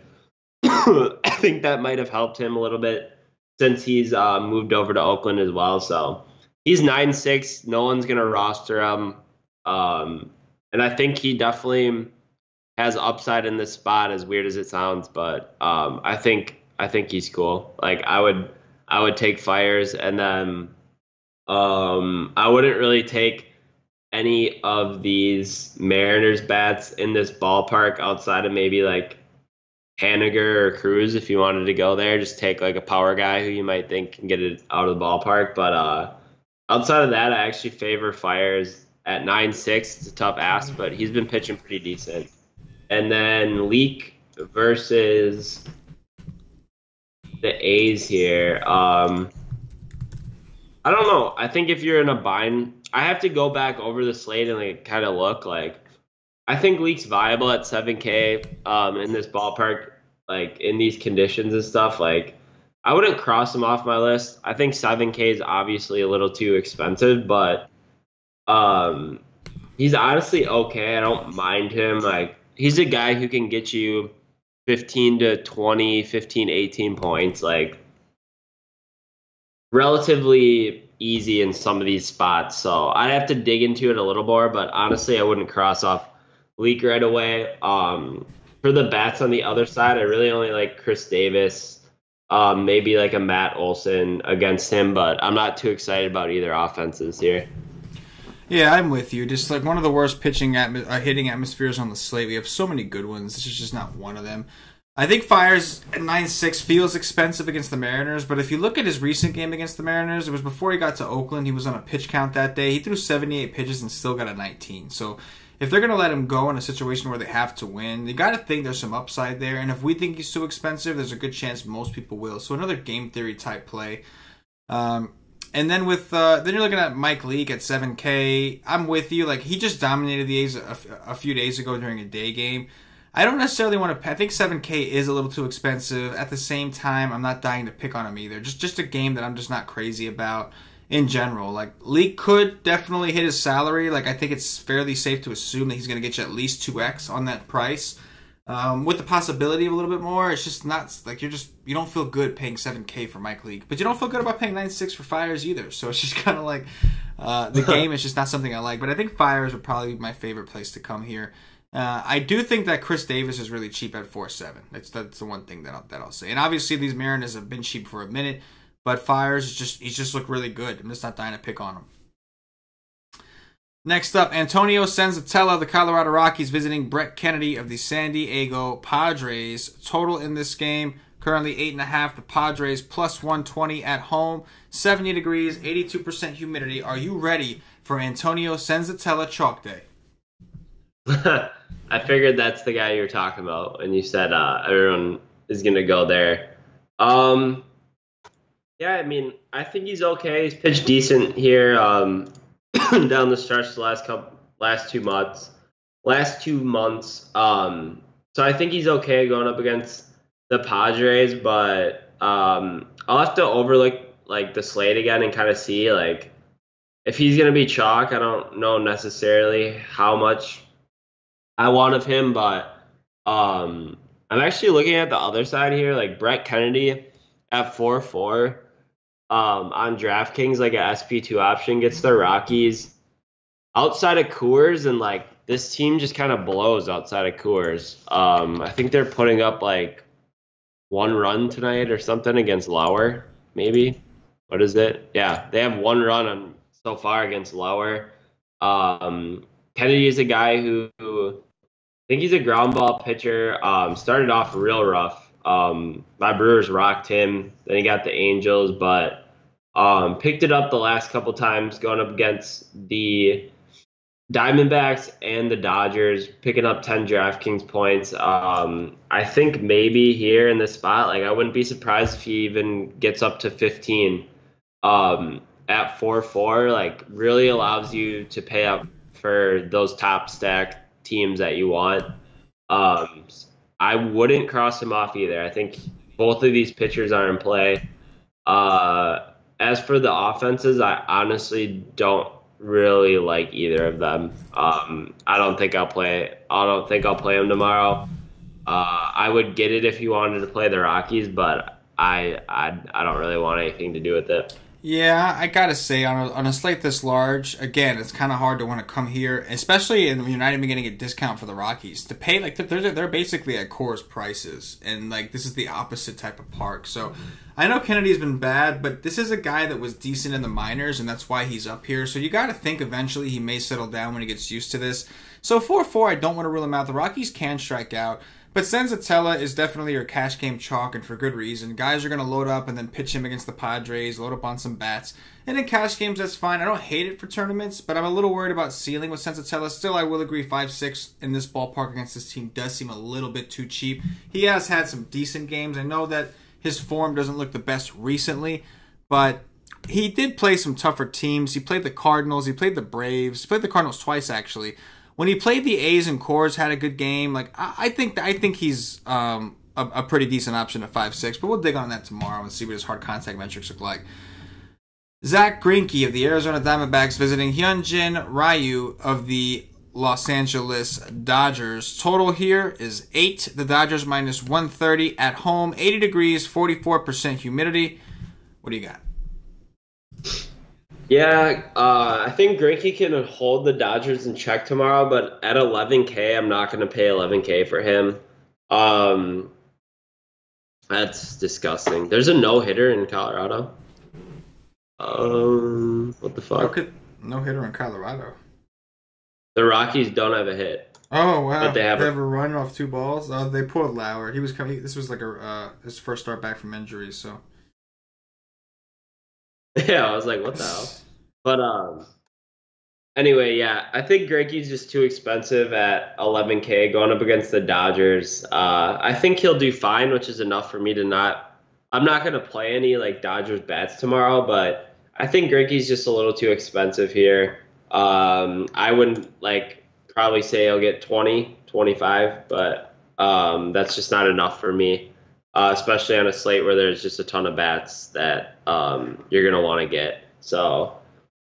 I think that might have helped him a little bit since he's moved over to Oakland as well. So he's 9-6. No one's gonna roster him, and I think he definitely has upside in this spot. As weird as it sounds, but I think he's cool. Like I would take Fiers, and then I wouldn't really take any of these Mariners bats in this ballpark outside of maybe like Haniger or Cruz. If you wanted to go there, just take like a power guy who you might think can get it out of the ballpark. But outside of that, I actually favor Fiers at 9-6. It's a tough ask, but he's been pitching pretty decent. And then Leak versus the A's here. I don't know. I think if you're in a bind, I have to go back over the slate and like kind of look like. I think Leak's viable at 7K in this ballpark, like in these conditions and stuff. Like, I wouldn't cross him off my list. I think 7K is obviously a little too expensive, but he's honestly okay. I don't mind him. Like, he's a guy who can get you 15 to 20, 15, 18 points, like relatively easy in some of these spots. So I'd have to dig into it a little more, but honestly, I wouldn't cross off Leak right away. For the bats on the other side, I really only like Chris Davis, maybe like a Matt Olson against him, but I'm not too excited about either offenses here. Yeah, I'm with you. Just like one of the worst hitting atmospheres on the slate. We have so many good ones. This is just not one of them. I think Fiers at 9-6 feels expensive against the Mariners, but if you look at his recent game against the Mariners, it was before he got to Oakland. He was on a pitch count that day. He threw 78 pitches and still got a 19. So if they're going to let him go in a situation where they have to win, you got to think there's some upside there. And if we think he's too expensive, there's a good chance most people will. So another game theory type play. And then then you're looking at Mike Leake at 7K. I'm with you. Like, he just dominated the A's a few days ago during a day game. I don't necessarily want to. I think 7K is a little too expensive. At the same time, I'm not dying to pick on him either. Just a game that I'm just not crazy about in general. Like, Leake could definitely hit his salary. Like, I think it's fairly safe to assume that he's going to get you at least 2x on that price. With the possibility of a little bit more, it's just not like you don't feel good paying 7K for Mike Leake, but you don't feel good about paying 9-6 for Fiers either. So it's just kind of like the game is just not something I like. But I think Fiers would probably be my favorite place to come here. I do think that Chris Davis is really cheap at 4.7. That's the one thing that I'll say. And obviously these Mariners have been cheap for a minute, but Fiers he's just looked really good. I'm just not dying to pick on him. Next up, Antonio Senzatella of the Colorado Rockies visiting Brett Kennedy of the San Diego Padres. Total in this game, currently 8.5. The Padres plus 120 at home. 70 degrees, 82% humidity. Are you ready for Antonio Senzatella Chalk Day? I figured that's the guy you were talking about, and you said everyone is going to go there. Yeah, I mean, I think he's okay. He's pitched decent here down the stretch the last 2 months. So I think he's okay going up against the Padres, but I'll have to overlook like the slate again and kind of see like if he's going to be chalk. I don't know necessarily how much I want of him, but I'm actually looking at the other side here, like Brett Kennedy at 4-4 on DraftKings, like a SP2 option, gets the Rockies outside of Coors, and like this team just kind of blows outside of Coors. I think they're putting up like 1 run tonight or something against Lauer, maybe. What is it? Yeah, they have 1 run so far against Lauer. Kennedy is a guy who I think he's a ground ball pitcher. Started off real rough. My Brewers rocked him. Then he got the Angels, but picked it up the last couple times going up against the Diamondbacks and the Dodgers, picking up 10 DraftKings points. I think maybe here in this spot, like I wouldn't be surprised if he even gets up to 15. At 4-4, like really allows you to pay up for those top stack teams that you want. I wouldn't cross him off either. I think both of these pitchers are in play. As for the offenses, I honestly don't really like either of them. I don't think I'll play them tomorrow. I would get it if you wanted to play the Rockies, but I don't really want anything to do with it. Yeah, I gotta say, on a slate this large, again, it's kind of hard to want to come here, especially when you're not even getting a discount for the Rockies. To pay, like, they're basically at Coors prices, and, like, this is the opposite type of park. So, I know Kennedy's been bad, but this is a guy that was decent in the minors, and that's why he's up here. So, you gotta think eventually he may settle down when he gets used to this. So, 4-4, I don't want to rule him out. The Rockies can strike out. But Senzatella is definitely your cash game chalk, and for good reason. Guys are going to load up and then pitch him against the Padres, load up on some bats. And in cash games, that's fine. I don't hate it for tournaments, but I'm a little worried about ceiling with Senzatella. Still, I will agree 5-6 in this ballpark against this team does seem a little bit too cheap. He has had some decent games. I know that his form doesn't look the best recently, but he did play some tougher teams. He played the Cardinals. He played the Braves. He played the Cardinals twice, actually. When he played the A's and Coors, had a good game. Like I think he's a pretty decent option at 5-6, but we'll dig on that tomorrow and see what his hard contact metrics look like. Zach Greinke of the Arizona Diamondbacks visiting Hyunjin Ryu of the Los Angeles Dodgers. Total here is 8. The Dodgers minus 130 at home, 80 degrees, 44% humidity. What do you got? Yeah, I think Greinke can hold the Dodgers in check tomorrow, but at 11K, I'm not going to pay 11K for him. That's disgusting. There's a no-hitter in Colorado. What the fuck? No-hitter in Colorado. The Rockies don't have a hit. Oh, wow. But they have a run off 2 balls? They pulled Lauer. He was coming. This was like his first start back from injury, so... Yeah, I was like, what the hell? But anyway, yeah, I think Greinke's just too expensive at 11K going up against the Dodgers. I think he'll do fine, which is enough for me to not. I'm not going to play any like Dodgers bats tomorrow, but I think Greinke's just a little too expensive here. I wouldn't probably say he'll get 20, 25, but that's just not enough for me. Especially on a slate where there's just a ton of bats that you're going to want to get. So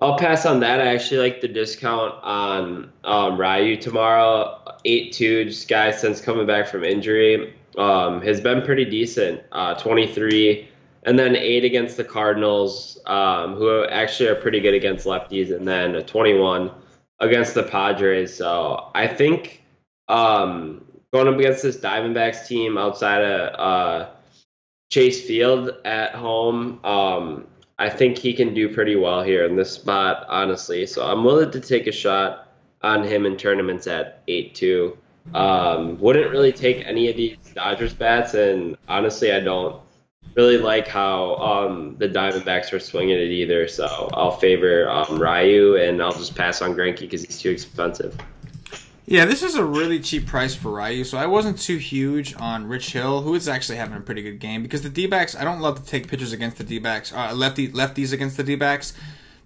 I'll pass on that. I actually like the discount on Ryu tomorrow. 8-2, just guy since coming back from injury. Has been pretty decent. 23, and then 8 against the Cardinals, who actually are pretty good against lefties, and then a 21 against the Padres. So I think going up against this Diamondbacks team outside of Chase Field at home, I think he can do pretty well here in this spot, honestly. So I'm willing to take a shot on him in tournaments at 8-2. Wouldn't really take any of these Dodgers bats, and honestly, I don't really like how the Diamondbacks are swinging it either. So I'll favor Ryu, and I'll just pass on Greinke because he's too expensive. Yeah, this is a really cheap price for Ryu, so I wasn't too huge on Rich Hill, who is actually having a pretty good game, because the D-backs, I don't love to take pitchers against the D-backs, lefties against the D-backs.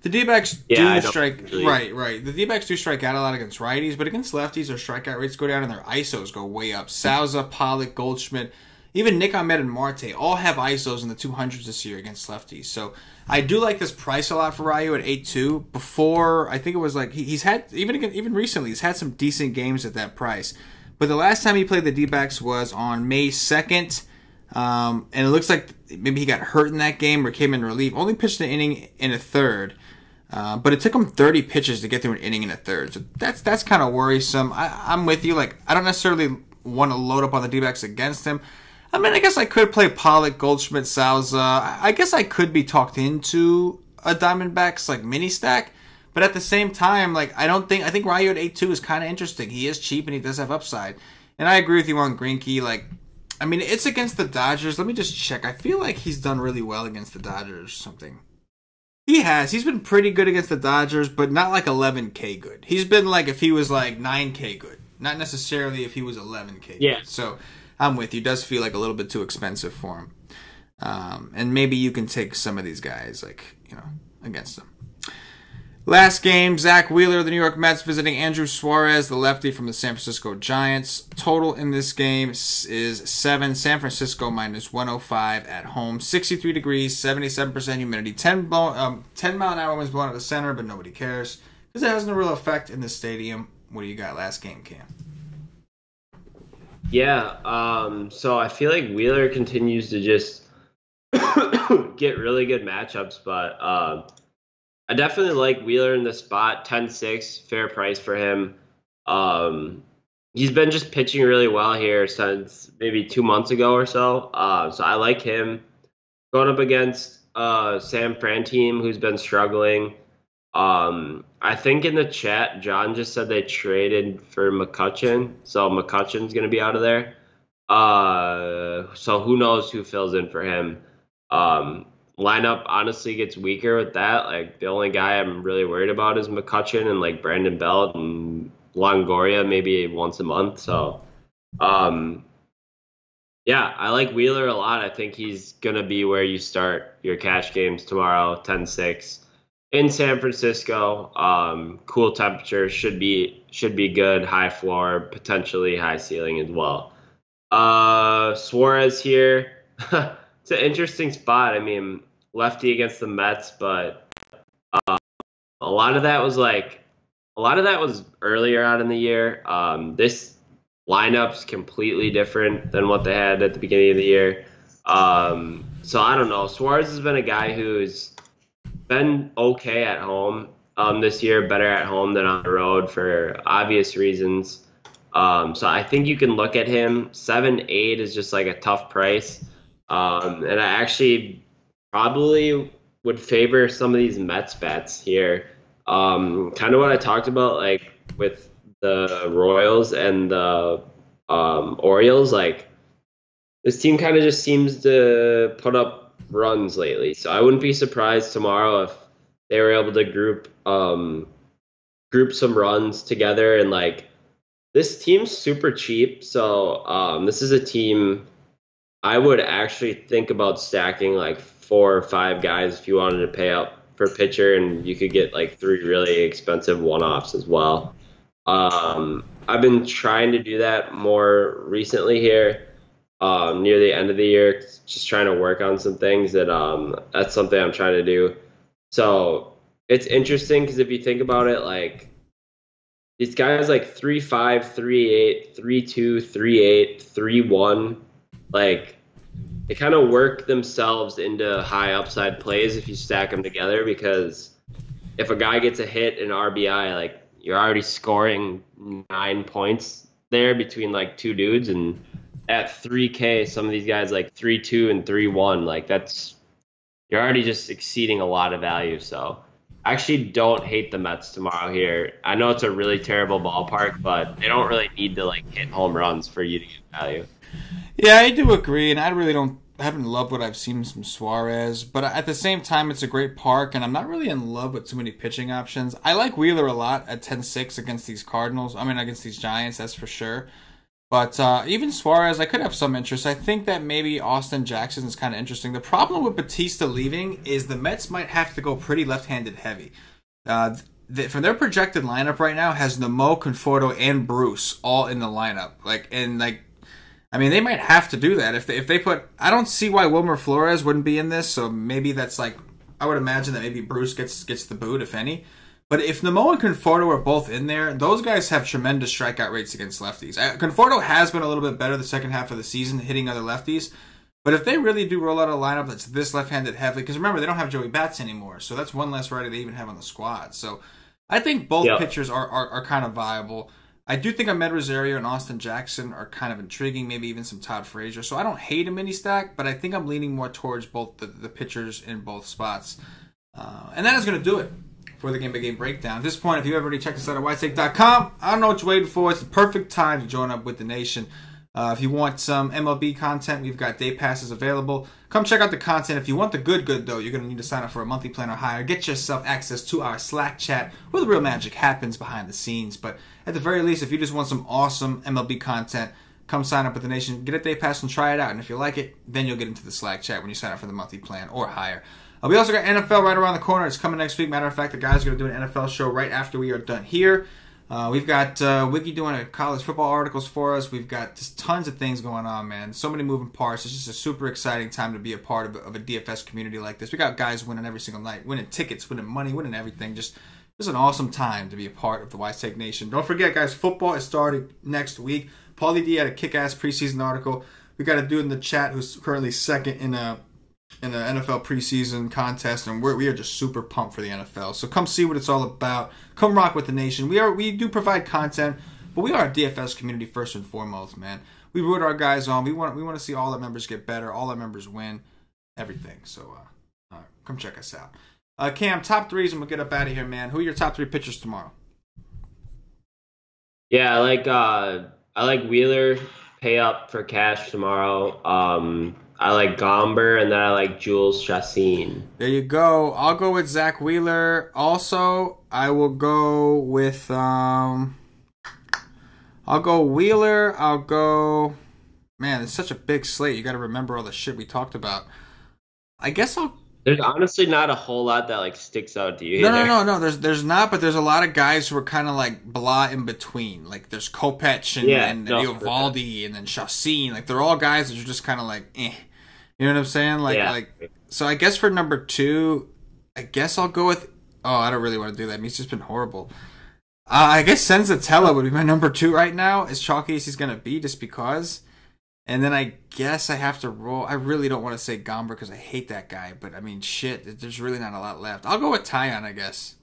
The D-backs do strike, right. The D-backs do strike out a lot against righties, but against lefties, their strikeout rates go down and their ISOs go way up. Souza, Pollock, Goldschmidt, even Nick Ahmed and Marte all have ISOs in the 200s this year against lefties. So I do like this price a lot for Ryu at 8-2. Before, I think it was like he's had even recently he's had some decent games at that price. But the last time he played the D-backs was on May 2nd, and it looks like maybe he got hurt in that game or came in relief. Only pitched an inning in a third. But it took him 30 pitches to get through an inning in a third. So that's kind of worrisome. I'm with you. Like, I don't necessarily want to load up on the D-backs against him. I mean, I guess I could play Pollock, Goldschmidt, Souza. I guess I could be talked into a Diamondbacks like mini stack, but at the same time, like I think Ryu at 8-2 is kind of interesting. He is cheap and he does have upside. And I agree with you on Greinke. Like, I mean, it's against the Dodgers. Let me just check. I feel like he's done really well against the Dodgers or something. He has. He's been pretty good against the Dodgers, but not like 11K good. He's been like if he was like 9K good, not necessarily if he was 11K good. Yeah. So I'm with you. It does feel like a little bit too expensive for him. And maybe you can take some of these guys, like, against them. Last game, Zach Wheeler of the New York Mets visiting Andrew Suarez, the lefty from the San Francisco Giants. Total in this game is 7. San Francisco minus 105 at home. 63 degrees, 77% humidity. 10 mile-an-hour winds blowing out of the center, but nobody cares because it has no real effect in the stadium. What do you got last game, Cam? Yeah, so I feel like Wheeler continues to just get really good matchups, but I definitely like Wheeler in the spot. 10-6, fair price for him. He's been just pitching really well here since maybe 2 months ago or so. So I like him going up against Sam Fran team who's been struggling. I think in the chat, John just said they traded for McCutchen, so McCutchen's going to be out of there. So who knows who fills in for him. Lineup honestly gets weaker with that. Like, the only guy I'm really worried about is McCutchen and like Brandon Belt and Longoria maybe once a month. So, yeah, I like Wheeler a lot. I think he's going to be where you start your cash games tomorrow, 10-6. In San Francisco, cool temperature, should be good, high floor, potentially high ceiling as well. Suarez here, it's an interesting spot. I mean, lefty against the Mets, but a lot of that was earlier on in the year. This lineup's completely different than what they had at the beginning of the year. So I don't know. Suarez has been a guy who's been okay at home this year, better at home than on the road for obvious reasons. So I think you can look at him. 7-8 is just like a tough price. And I actually probably would favor some of these Mets bets here. Kind of what I talked about, like with the Royals and the Orioles. Like, this team kind of just seems to put up runs lately, so I wouldn't be surprised tomorrow if they were able to group some runs together. And like, this team's super cheap, so this is a team I would actually think about stacking like 4 or 5 guys if you wanted to pay up for pitcher, and you could get like 3 really expensive one-offs as well. I've been trying to do that more recently here. Near the end of the year, just trying to work on some things that's something I'm trying to do. So it's interesting because if you think about it, like, these guys like 3.5, 3.8, 3.2, 3.8, 3.1, like, they kind of work themselves into high upside plays if you stack them together, because if a guy gets a hit in RBI, like, you're already scoring 9 points there between like 2 dudes, and at 3K, some of these guys like 3.2 and 3.1, like, that's you're already just exceeding a lot of value. So I actually don't hate the Mets tomorrow here. I know it's a really terrible ballpark, but they don't really need to like hit home runs for you to get value. Yeah, I do agree, and I haven't loved what I've seen from Suarez, but at the same time, it's a great park, and I'm not really in love with too many pitching options. I like Wheeler a lot at 10-6 against these Cardinals. I mean, against these Giants, that's for sure. But even Suarez, I could have some interest. I think that maybe Austin Jackson is kind of interesting. The problem with Batista leaving is the Mets might have to go pretty left-handed heavy. From their projected lineup right now has Nemo, Conforto, and Bruce all in the lineup. I mean, they might have to do that if they put. I don't see why Wilmer Flores wouldn't be in this. So maybe that's like I would imagine that maybe Bruce gets the boot if any. But if Nemo and Conforto are both in there, those guys have tremendous strikeout rates against lefties. Conforto has been a little bit better the second half of the season hitting other lefties. But if they really do roll out a lineup that's this left-handed heavy, because remember they don't have Joey Bats anymore, so that's one less righty they even have on the squad. So I think both pitchers are kind of viable. I do think Ahmed Rosario and Austin Jackson are kind of intriguing, maybe even some Todd Frazier. So I don't hate a mini stack, but I think I'm leaning more towards both the pitchers in both spots. And that is going to do it for the Game by Game breakdown. At this point, if you have already checked us out at whitestake.com, I don't know what you're waiting for. It's the perfect time to join up with the nation. If you want some MLB content, we've got day passes available. Come check out the content. If you want the good, though, you're going to need to sign up for a monthly plan or higher. Get yourself access to our Slack chat where the real magic happens behind the scenes. But at the very least, if you just want some awesome MLB content, come sign up with the nation. Get a day pass and try it out. And if you like it, then you'll get into the Slack chat when you sign up for the monthly plan or higher. We also got NFL right around the corner. It's coming next week. Matter of fact, the guys are going to do an NFL show right after we are done here. We've got Wiki doing a college football articles for us. We've got just tons of things going on, man. So many moving parts. It's just a super exciting time to be a part of a DFS community like this. We got guys winning every single night, winning tickets, winning money, winning everything. Just an awesome time to be a part of the Wise Take Nation. Don't forget, guys, football is starting next week. Paulie D had a kick-ass preseason article. We got a dude in the chat who's currently second in an NFL preseason contest, and we are just super pumped for the NFL. So come see what it's all about. Come rock with the nation. We do provide content, but we are a DFS community first and foremost, man. We root our guys on. We want to see all our members get better, all our members win, everything. So come check us out. Cam, top threes, and we'll get up out of here, man. Who are your top three pitchers tomorrow? Yeah, I like Wheeler. Pay up for cash tomorrow. I like Gomber, and then I like Jules Chassin. There you go. I'll go with Zach Wheeler. Also, I will go with I'll go Wheeler. I'll go. Man, it's such a big slate. You got to remember all the shit we talked about. I guess I'll. There's honestly not a whole lot that like sticks out to you. No. There's not, but there's a lot of guys who are kind of like blah in between. Like there's Kopech and Eovaldi and then Chassin. Like they're all guys that are just kind of like eh. You know what I'm saying? So I guess for number two, I guess I'll go with. Oh, I don't really want to do that. I mean, he's just been horrible. I guess Senzatella would be my number two right now, as chalky as he's gonna be, just because. And then I guess I have to roll. I really don't want to say Gomber because I hate that guy, but I mean, shit, there's really not a lot left. I'll go with Tyon, I guess.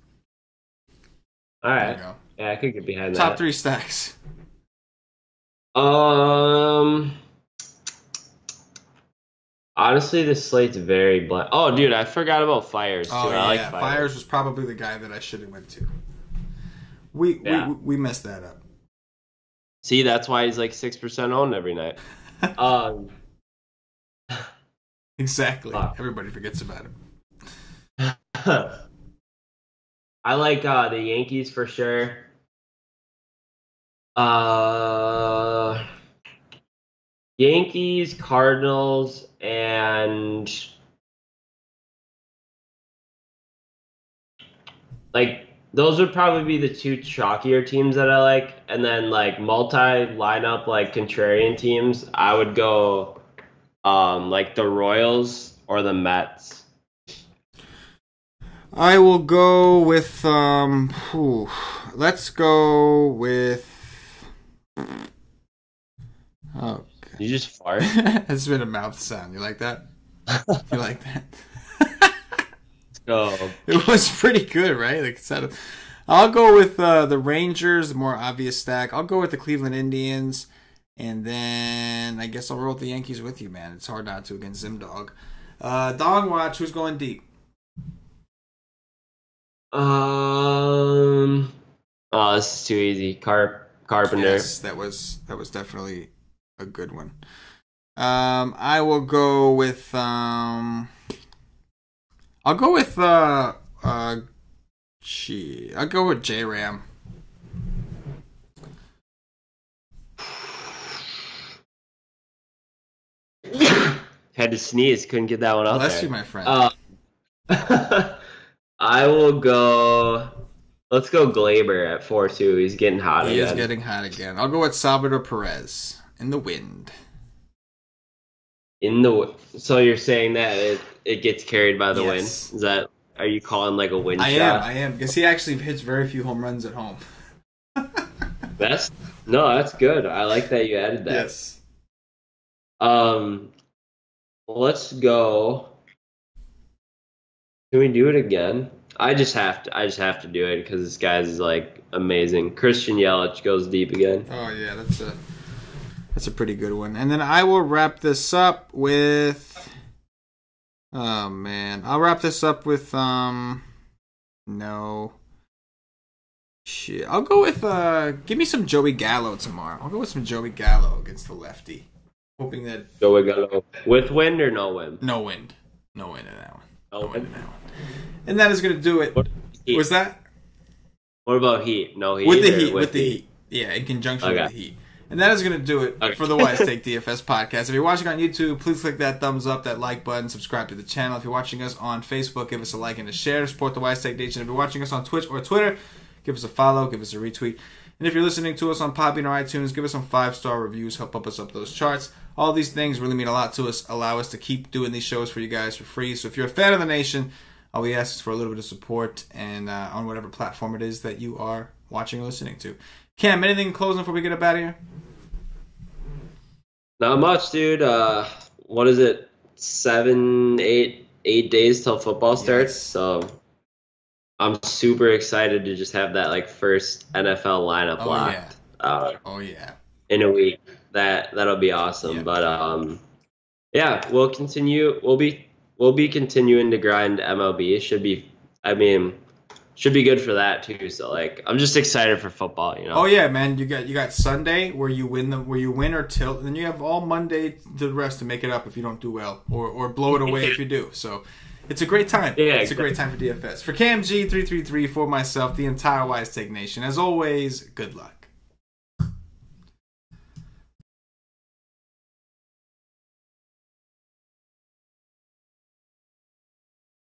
All right. Yeah, I could get behind that. Top three stacks. Honestly, this slate's very bland. Oh, dude, I forgot about Fires, too. Oh, I like Fires was probably the guy that I should have went to. We messed that up. See, that's why he's like 6% owned every night. Exactly. Everybody forgets about him. I like the Yankees for sure. Yankees, Cardinals, and like those would probably be the two chalkier teams that I like. And then like multi-lineup like contrarian teams, I would go like the Royals or the Mets. I will go with let's go with oh. You just fart? It's been a mouth sound. You like that? You like that? Let's go. It was pretty good, right? Like, I'll go with the Rangers, the more obvious stack. I'll go with the Cleveland Indians. And then I guess I'll roll with the Yankees with you, man. It's hard not to against Zimdog. Dog watch. Who's going deep? Oh, this is too easy. Carpenter. Yes, that was definitely a good one. I will go with I'll go with J-Ram. Had to sneeze, couldn't get that one out there. Bless you, my friend. I will go. Let's go Glaber at 4-2. He's getting hot again. He is getting hot again. I'll go with Salvador Perez in the wind. So you're saying that it gets carried by the wind? Yes. Is that? Are you calling like a wind shot? I am, because he actually hits very few home runs at home. That's good. I like that you added that. Yes. Let's go. Can we do it again? I just have to do it because this guy's like amazing. Christian Yelich goes deep again. Oh yeah, that's a pretty good one. And then I will wrap this up with. Oh man, I'll wrap this up with no. Shit, I'll go with give me some Joey Gallo tomorrow. I'll go with some Joey Gallo against the lefty, hoping that Joey Gallo with wind or no wind. No wind in that one. No wind in that one. And that is going to do it. What's that? What about heat? No heat. With the heat. Yeah, in conjunction with the heat. And that is going to do it for the Wise Take DFS podcast. If you're watching on YouTube, please click that thumbs up, that like button, subscribe to the channel. If you're watching us on Facebook, give us a like and a share to support the Wise Take Nation. If you're watching us on Twitch or Twitter, give us a follow, give us a retweet. And if you're listening to us on Podbean or iTunes, give us some 5-star reviews, help us up those charts. All these things really mean a lot to us, allow us to keep doing these shows for you guys for free. So if you're a fan of the nation, all we ask is for a little bit of support and on whatever platform it is that you are watching or listening to. Cam, anything in closing before we get up out of here? Not much, dude. What is it? 8 days till football starts. Yes. So I'm super excited to just have that like first NFL lineup locked. Yeah. In a week. That'll be awesome. Yeah. But we'll continue. We'll be continuing to grind MLB. Should be good for that too. So like, I'm just excited for football. You know. Oh yeah, man! You got Sunday where you win or tilt, and then you have all Monday to the rest to make it up if you don't do well, or blow it away if you do. So it's a great time. Yeah, it's a great time for DFS. For CamG333, for myself, the entire Wise Take Nation. As always, good luck.